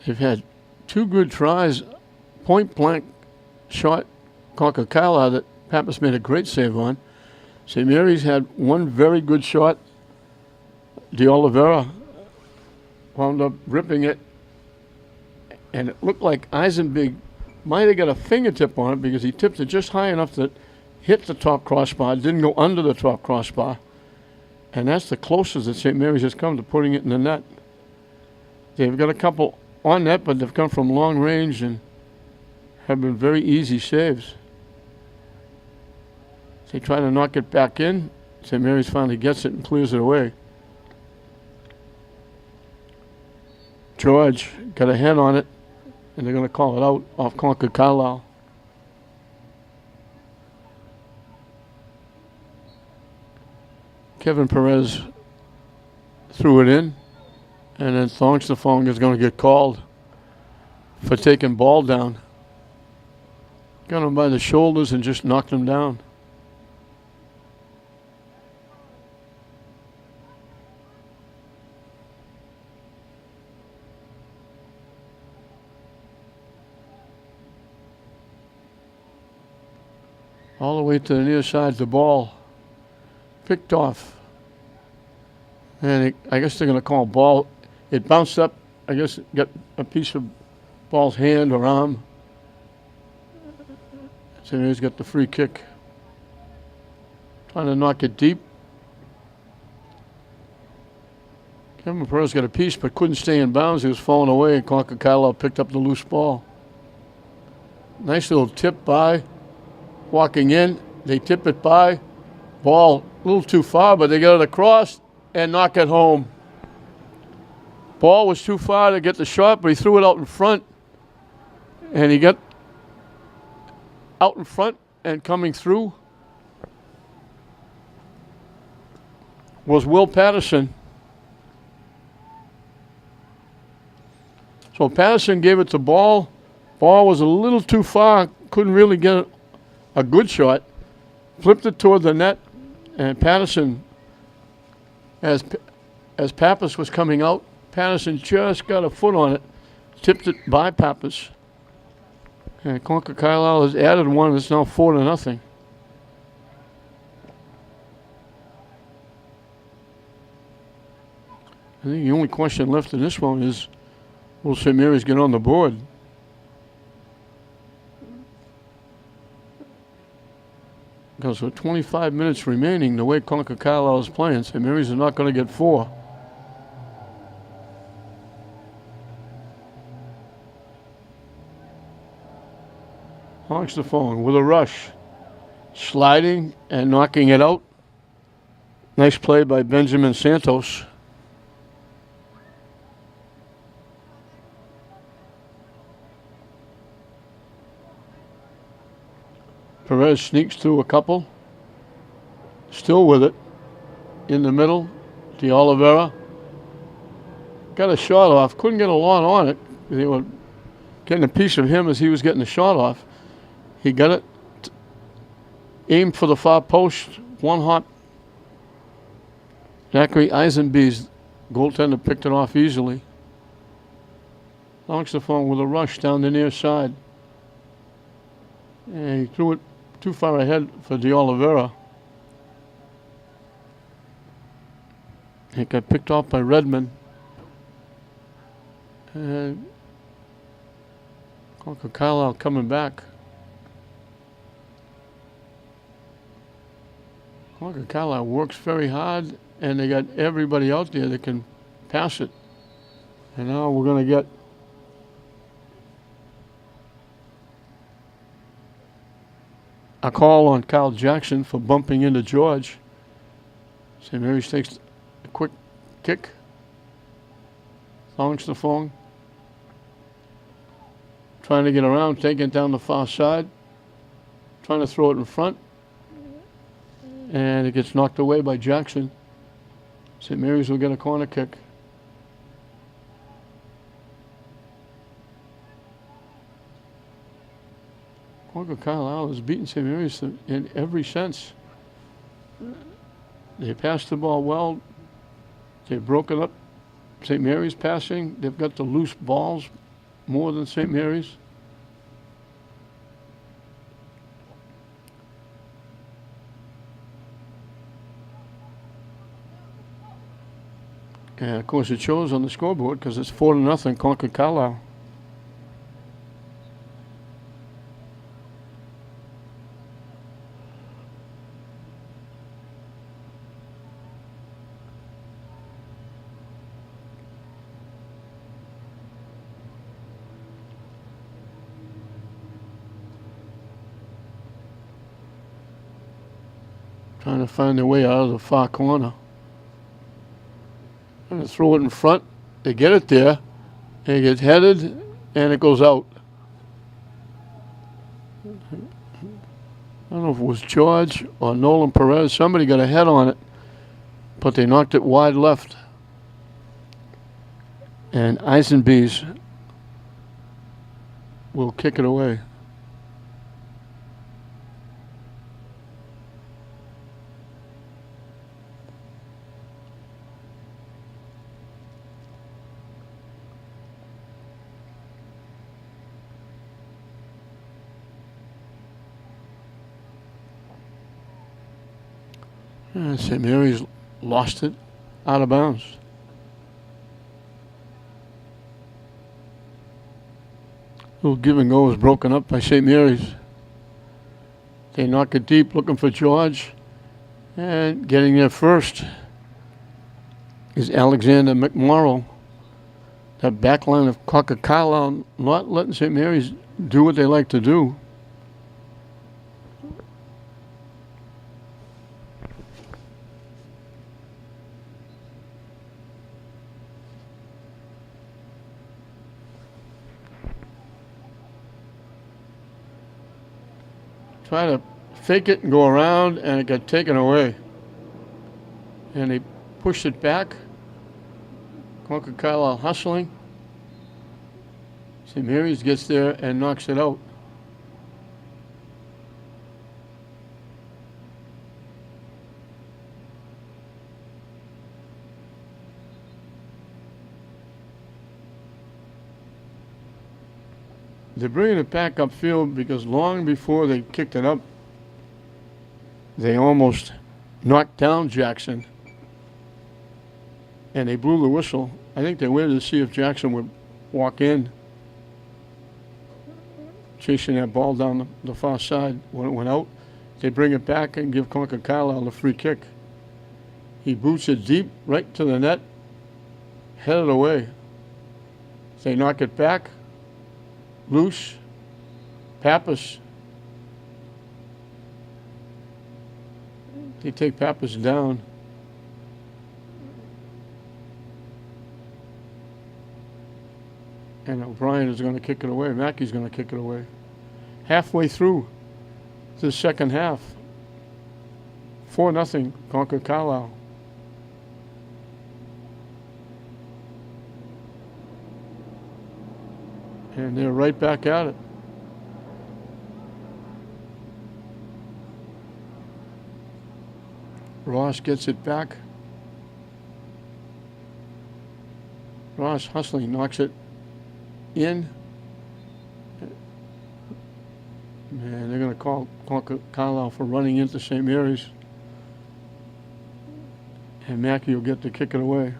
They've had two good tries, point blank shot, Concord Carlisle that Pappas made a great save on. St. Mary's had one very good shot. De Oliveira wound up ripping it, and it looked like Eisenby might have got a fingertip on it because he tipped it just high enough that hit the top crossbar, didn't go under the top crossbar. And that's the closest that St. Mary's has come to putting it in the net. They've got a couple on net, but they've come from long range and have been very easy saves. They try to knock it back in. St. Mary's finally gets it and clears it away. George got a hand on it, and they're going to call it out off Concord Carlisle. Kevin Perez threw it in, and then Thongstafong is going to get called for taking ball down. Got him by the shoulders and just knocked him down. All the way to the near side, the ball picked off. And I guess they're going to call ball. It bounced up. I guess it got a piece of ball's hand or arm. So he's got the free kick. Trying to knock it deep. Kevin Perez got a piece but couldn't stay in bounds. He was falling away, and Concord Carlisle picked up the loose ball. Nice little tip by. Walking in, they tip it by. Ball a little too far, but they get it across and knock it home. Ball was too far to get the shot, but he threw it out in front. And he got out in front and coming through was Will Patterson. So Patterson gave it to Ball. Ball was a little too far, couldn't really get a good shot. Flipped it toward the net, and Patterson, as Pappas was coming out, Patterson just got a foot on it, tipped it by Pappas. And Concord Carlisle has added one. It's now 4-0. I think the only question left in this one is, will St. Mary's get on the board? Because with 25 minutes remaining, the way Concord Carlisle is playing, St. Mary's is not going to get 4. Honks the phone with a rush. Sliding and knocking it out. Nice play by Benjamin Santos. Perez sneaks through a couple. Still with it. In the middle. De Oliveira. Got a shot off. Couldn't get a lot on it. They were getting a piece of him as he was getting the shot off. He got it. Aimed for the far post. One hop. Zachary Eisenby's goaltender picked it off easily. Launches the phone with a rush down the near side. And he threw it too far ahead for De Oliveira. It got picked off by Redmond. And Concord Carlisle coming back. Concord Carlisle works very hard, and they got everybody out there that can pass it. And now we're going to get a call on Kyle Jackson for bumping into George. St. Mary's takes a quick kick. Launch the phone. Trying to get around, taking it down the far side. Trying to throw it in front. And it gets knocked away by Jackson. St. Mary's will get a corner kick. Concord Carlisle has beaten St. Mary's in every sense. They passed the ball well. They've broken up St. Mary's passing. They've got the loose balls more than St. Mary's. And of course it shows on the scoreboard because it's 4-0 Concord Carlisle. Trying to find their way out of the far corner. Trying to throw it in front. They get it there. And it gets headed and it goes out. I don't know if it was George or Nolan Perez. Somebody got a head on it. But they knocked it wide left. And Eisenbees will kick it away. St. Mary's lost it out of bounds. Little give and go is broken up by St. Mary's. They knock it deep looking for George. And getting there first is Alexander McMorrow. That back line of Concord Carlisle not letting St. Mary's do what they like to do. Try to fake it and go around, and it got taken away. And they pushed it back. Concord Carlisle hustling. St. Mary's gets there and knocks it out. They're bringing it back upfield because long before they kicked it up, they almost knocked down Jackson. And they blew the whistle. I think they waited to see if Jackson would walk in, chasing that ball down the far side. When it went out, they bring it back and give Concord Carlisle a free kick. He boots it deep right to the net, headed away. They knock it back. Loose. Pappas. They take Pappas down. And O'Brien is going to kick it away. Mackey's going to kick it away. Halfway through the second half. 4-0 Concord Carlisle. And they're right back at it. Ross gets it back. Ross hustling, knocks it in. And they're going to call Concord Carlisle for running into St. Mary's. And Mackey will get to kick it away.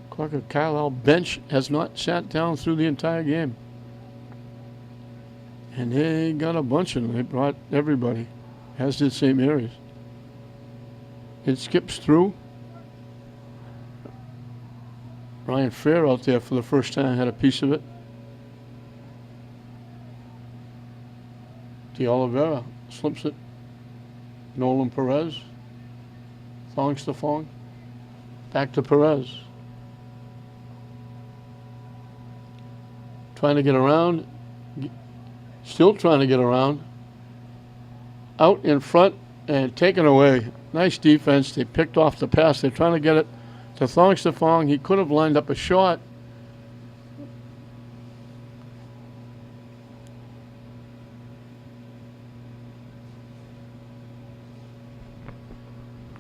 Concord Carlisle bench has not sat down through the entire game. And they got a bunch of them. They brought everybody, as did St. Mary's. It skips through. Ryan Fair out there for the first time had a piece of it. De Oliveira slips it. Nolan Perez. Thongs to Fong. Back to Perez. Trying to get around. Still trying to get around. Out in front and taken away. Nice defense. They picked off the pass. They're trying to get it to Thongs to Fong. He could have lined up a shot.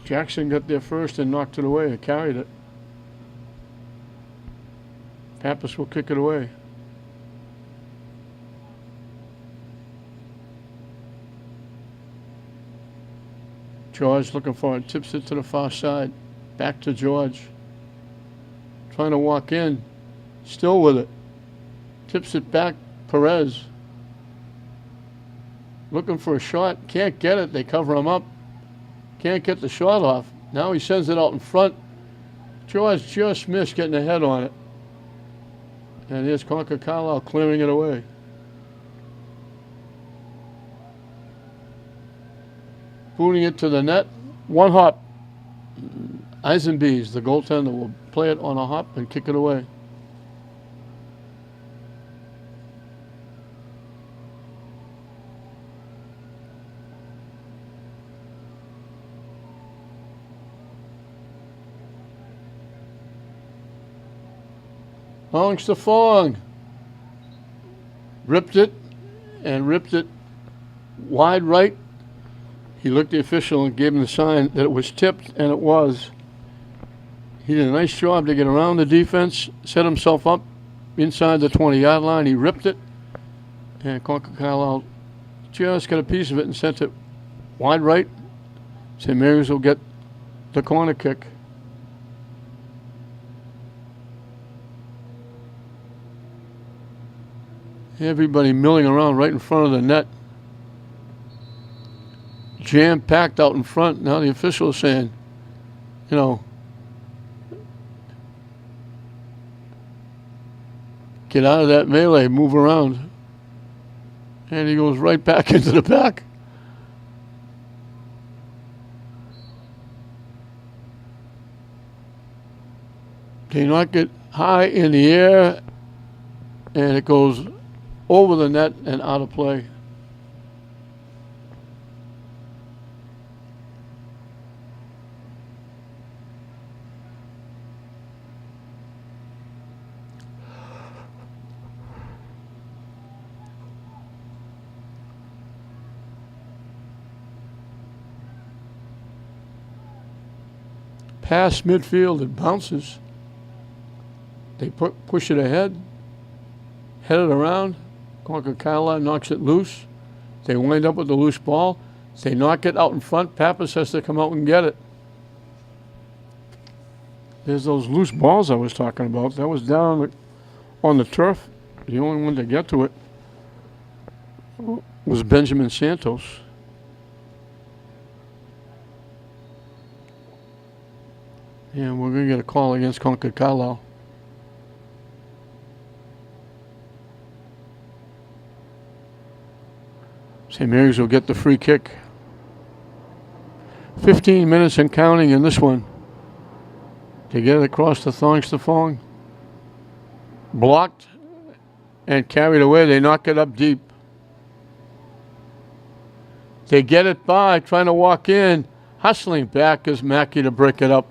Jackson got there first and knocked it away. He carried it. Pappas will kick it away. George looking for it. Tips it to the far side. Back to George. Trying to walk in. Still with it. Tips it back. Perez. Looking for a shot. Can't get it. They cover him up. Can't get the shot off. Now he sends it out in front. George just missed getting a head on it. And here's Concord Carlisle clearing it away. Booting it to the net. One hop. Eisenbees, the goaltender, will play it on a hop and kick it away. Thongs to Fong. Ripped it wide right. He looked at the official and gave him the sign that it was tipped, and it was. He did a nice job to get around the defense, set himself up inside the 20-yard line. He ripped it, and Concord Carlisle just got a piece of it and sent it wide right. St. Mary's will get the corner kick. Everybody milling around right in front of the net. Jam-packed out in front. Now the official is saying, you know, get out of that melee, move around. And he goes right back into the back. They knock it high in the air, and it goes over the net and out of play. Pass midfield, it bounces. They push it ahead, head it around. Concord Carlisle knocks it loose. They wind up with the loose ball. They knock it out in front. Pappas has to come out and get it. There's those loose balls I was talking about. That was down on the turf. The only one to get to it was Benjamin Santos. And we're going to get a call against Concord Carlisle. St. Mary's will get the free kick. 15 minutes and counting in this one. They get it across the Thongs to Fong. Blocked and carried away. They knock it up deep. They get it by, trying to walk in. Hustling back is Mackey to break it up.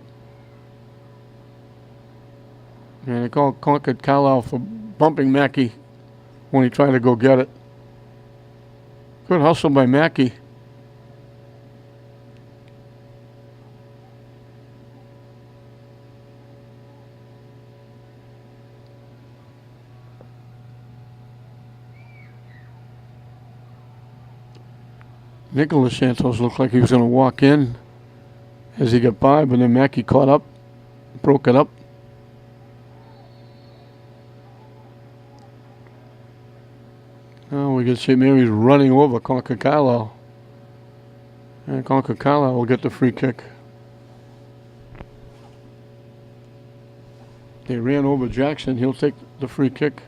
And they call Concord Carlisle for bumping Mackey when he tried to go get it. Good hustle by Mackey. Nicholas Santos looked like he was going to walk in as he got by, but then Mackey caught up, broke it up. Now we get St. Mary's running over Concord Carlisle. And Concord Carlisle will get the free kick. They ran over Jackson. He'll take the free kick. The free kick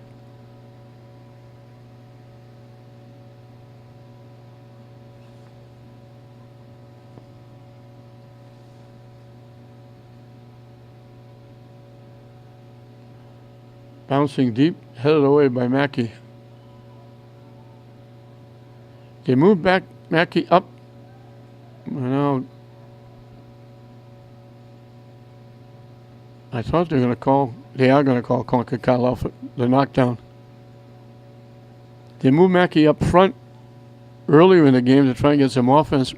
Bouncing deep, headed away by Mackey. They move back Mackey up. Now, I thought they are going to call Concord Carlisle for the knockdown. They move Mackey up front earlier in the game to try and get some offense.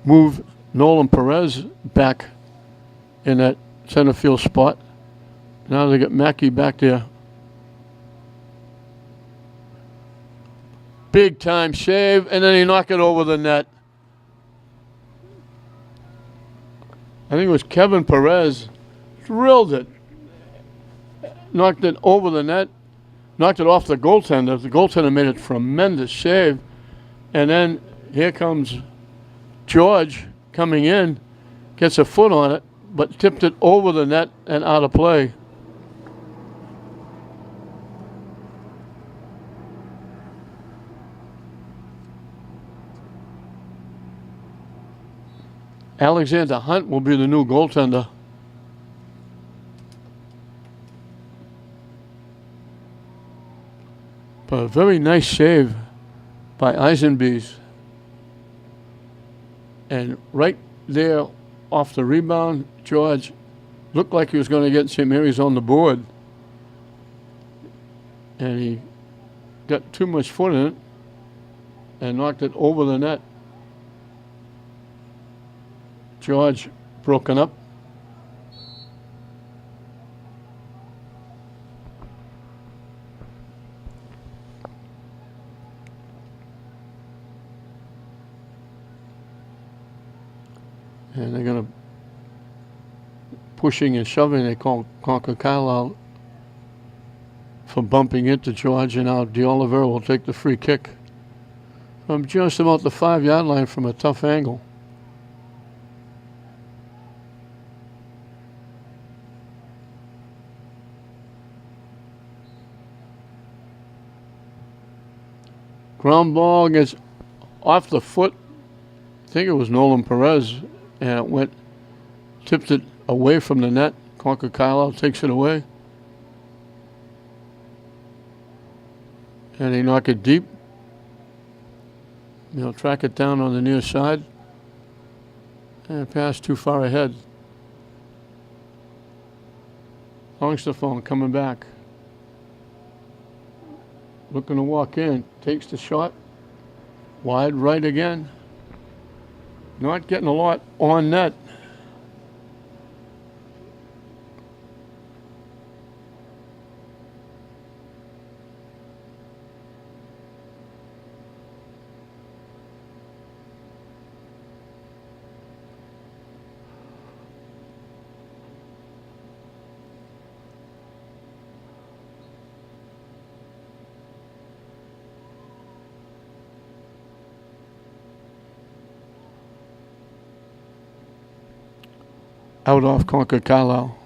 Move Nolan Perez back in that center field spot. Now they get Mackey back there. Big time save, and then he knocked it over the net. I think it was Kevin Perez. Drilled it. Knocked it over the net. Knocked it off the goaltender. The goaltender made a tremendous save. And then here comes George coming in. Gets a foot on it, but tipped it over the net and out of play. Alexander Hunt will be the new goaltender. But a very nice save by Eisenbees. And right there off the rebound, George looked like he was going to get St. Mary's on the board. And he got too much foot in it and knocked it over the net. George broken up. And they're going to pushing and shoving. They call Concord Carlisle for bumping into George, and now DeOliveira will take the free kick from just about the 5-yard line from a tough angle. Ground ball gets off the foot. I think it was Nolan Perez, and it tipped it away from the net. Concord Carlisle takes it away. And they knock it deep. They'll track it down on the near side. And pass too far ahead. Longstaffone coming back. Looking to walk in. Takes the shot. Wide right again. Not getting a lot on net. Out off Concord Carlisle.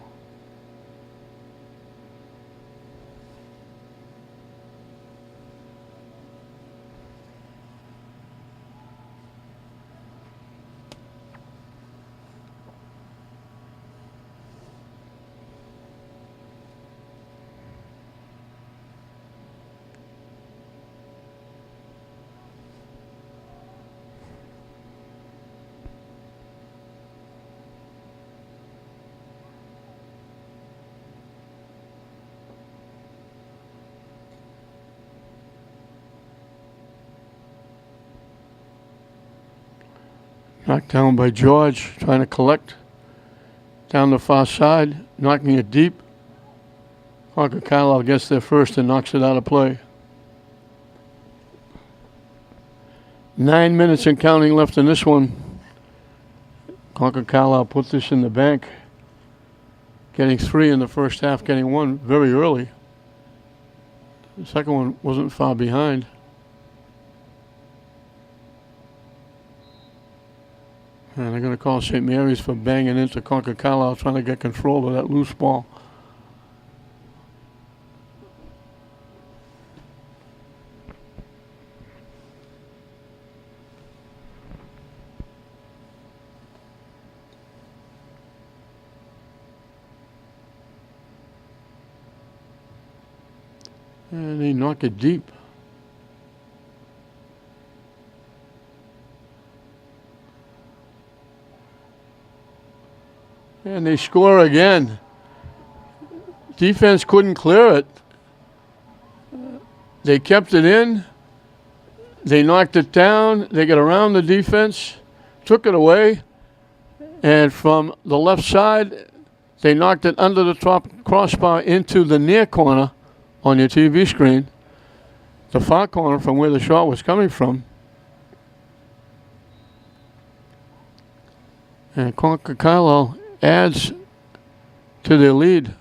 Knocked down by George, trying to collect down the far side, knocking it deep. Concord Carlisle gets there first and knocks it out of play. 9 minutes and counting left in this one. Concord Carlisle put this in the bank, getting 3 in the first half, getting 1 very early. The second one wasn't far behind. And they're going to call St. Mary's for banging into Concord Carlisle, trying to get control of that loose ball. And they knock it deep. And they score again. Defense couldn't clear it. They kept it in. They knocked it down. They got around the defense, took it away. And from the left side, they knocked it under the top crossbar into the near corner on your TV screen, the far corner from where the shot was coming from. And Concord Carlisle adds to their lead.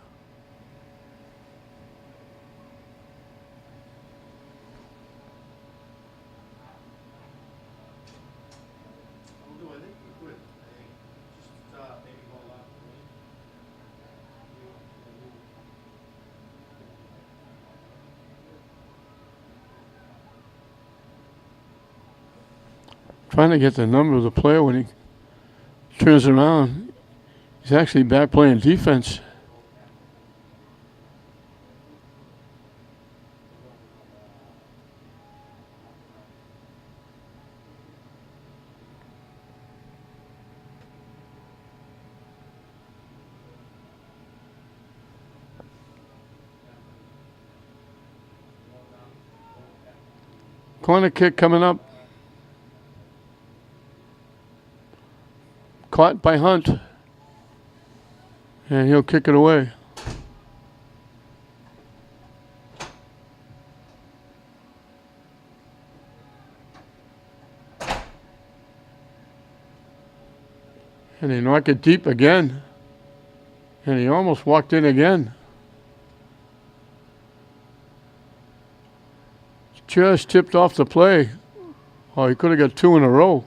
Trying to get the number of the player when he turns around. He's actually back playing defense. Corner kick coming up. Caught by Hunt. And he'll kick it away. And they knock it deep again. And he almost walked in again. Just tipped off the play. Oh, he could have got two in a row.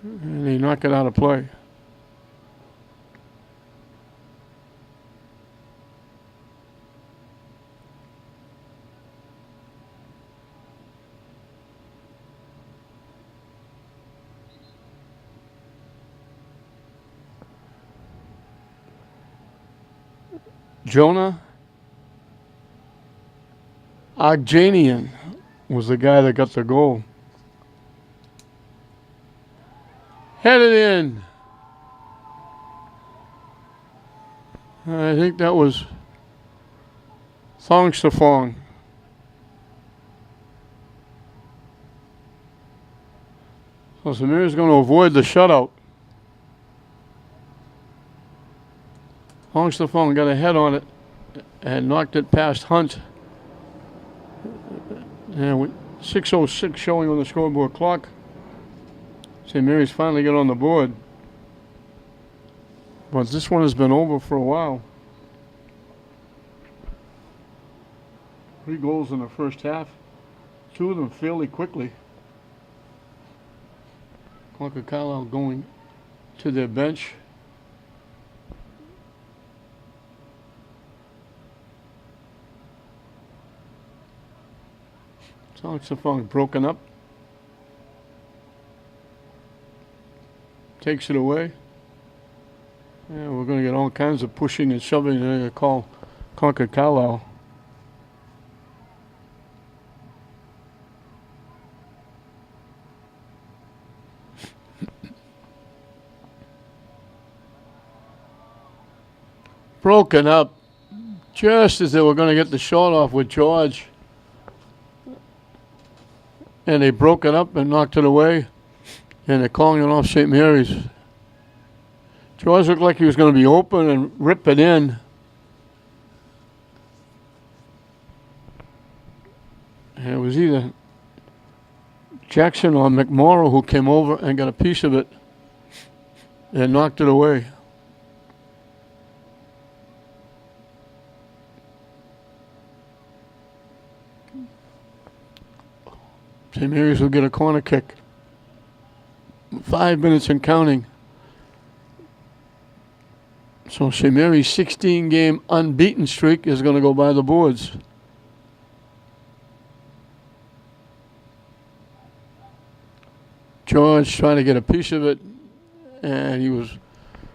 And they knock it out of play. Jonah Arjanian was the guy that got the goal. Headed in. I think that was Thong Stafong. So Samir's going to avoid the shutout. Thong Stafong got a head on it and knocked it past Hunt. And with 6:06 showing on the scoreboard clock, St. Mary's finally got on the board. But this one has been over for a while. 3 goals in the first half. 2 of them fairly quickly. Concord Carlisle going to their bench. Saxophone broken up. Takes it away. Yeah, we're going to get all kinds of pushing and shoving. They're going to call Concord Carlisle. Broken up just as they were going to get the shot off with George. And they broke it up and knocked it away. And they're calling it off St. Mary's. George looked like he was going to be open and rip it in. And it was either Jackson or McMorrow who came over and got a piece of it and knocked it away. St. Mary's will get a corner kick. 5 minutes and counting. So St. Mary's 16-game unbeaten streak is going to go by the boards. George trying to get a piece of it, and he was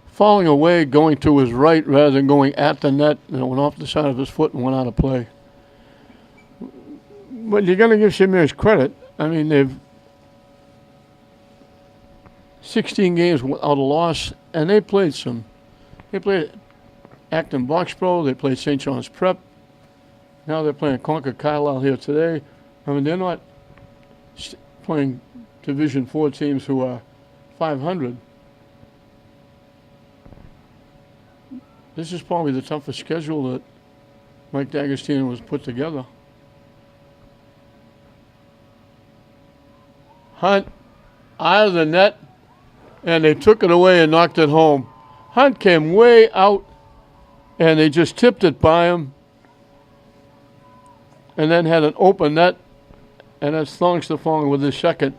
falling away, going to his right rather than going at the net, and it went off the side of his foot and went out of play. But you're going to give St. Mary's credit. I mean, they've 16 games without a loss, and they played Acton Boxborough, they played St. John's Prep. Now they're playing Concord Carlisle here today. I mean, they're not playing Division 4 teams who are 500. This is probably the toughest schedule that Mike D'Agostino has put together. Hunt out of the net, and they took it away and knocked it home. Hunt came way out, and they just tipped it by him, and then had an open net, and that's Thongstafong with his second.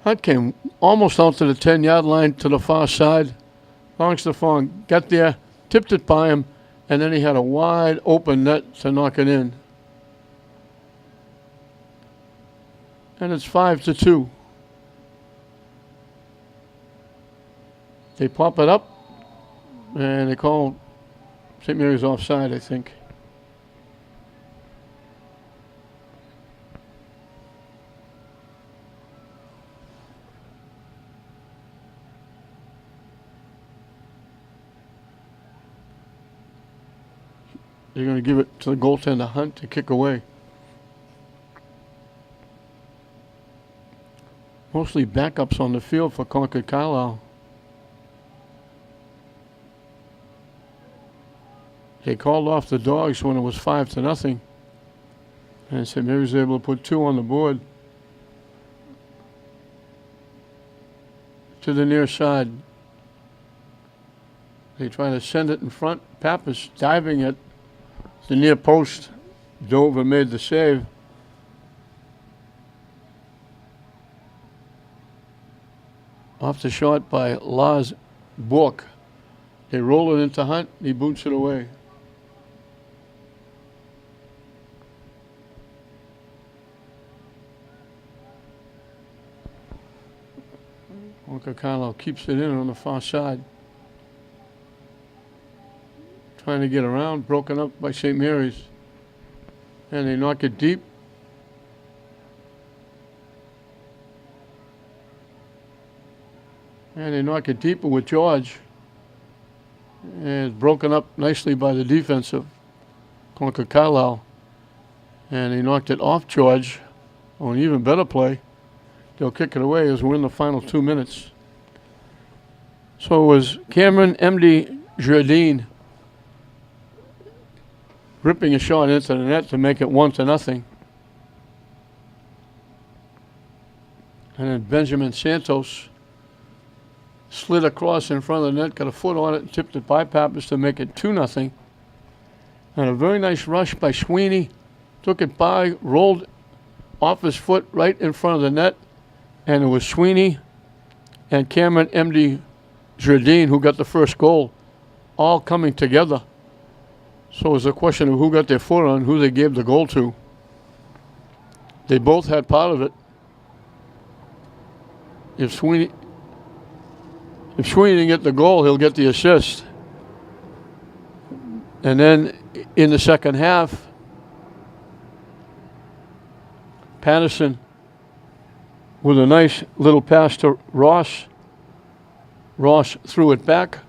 Hunt came almost out to the 10-yard line to the far side. Thongstafong got there, tipped it by him, and then he had a wide open net to knock it in. And it's 5-2. They pop it up, and they call St. Mary's offside, I think. They're going to give it to the goaltender, Hunt, to kick away. Mostly backups on the field for Concord Carlisle. They called off the Dogs when it was 5-0. And St. Mary's was able to put 2 on the board. To the near side. They try to send it in front. Pappas diving it. The near post. Dover made the save. Off the shot by Lars Bork. They roll it into Hunt. He boots it away. Concord Carlisle keeps it in on the far side. Trying to get around, broken up by St. Mary's. And they knock it deep. And they knock it deeper with George. And it's broken up nicely by the defense of Concord Carlisle. And they knocked it off George on an even better play. They'll kick it away as we're in the final 2 minutes. So it was Cameron M.D. Jardine ripping a shot into the net to make it 1-0. And then Benjamin Santos slid across in front of the net, got a foot on it, and tipped it by Pappas to make it 2-0. And a very nice rush by Sweeney. Took it by, rolled off his foot right in front of the net. And it was Sweeney and Cameron M.D. Jardine who got the first goal, all coming together. So it was a question of who got their foot on, who they gave the goal to. They both had part of it. If Sweeney didn't get the goal, he'll get the assist. And then in the second half, Patterson with a nice little pass to Ross. Ross threw it back,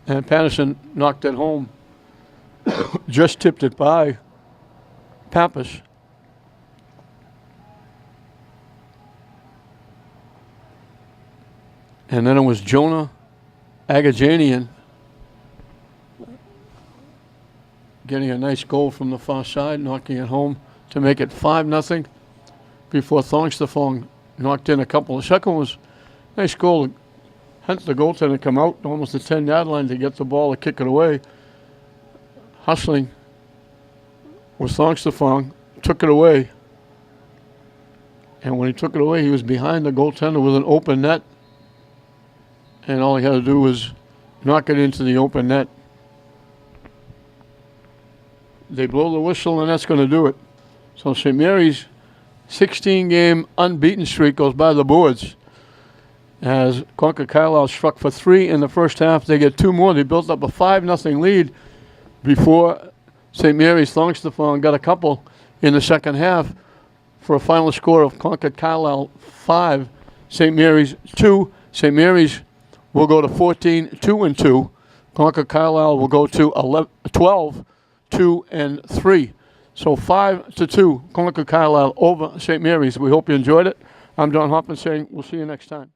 and Patterson knocked it home. Just tipped it by Pappas. And then it was Jonah Agajanian getting a nice goal from the far side, knocking it home to make it 5-0 before Thongstafong knocked in a couple. The second was a nice goal. Hunt, the goaltender, come out almost the 10-yard line to get the ball to kick it away. Hustling with Thongstafong, took it away. And when he took it away, he was behind the goaltender with an open net. and all he had to do was knock it into the open net. They blow the whistle, and that's going to do it. So St. Mary's 16-game unbeaten streak goes by the boards as Concord Carlisle struck for 3 in the first half. They get 2 more. They built up a 5-0 lead before St. Mary's Longstafon got a couple in the second half for a final score of Concord Carlisle 5, St. Mary's 2. St. Mary's will go to 14-2-2. Concord Carlisle will go to 12-2-3. So 5-2, Concord Carlisle over St. Mary's. We hope you enjoyed it. I'm Don Hoffman saying we'll see you next time.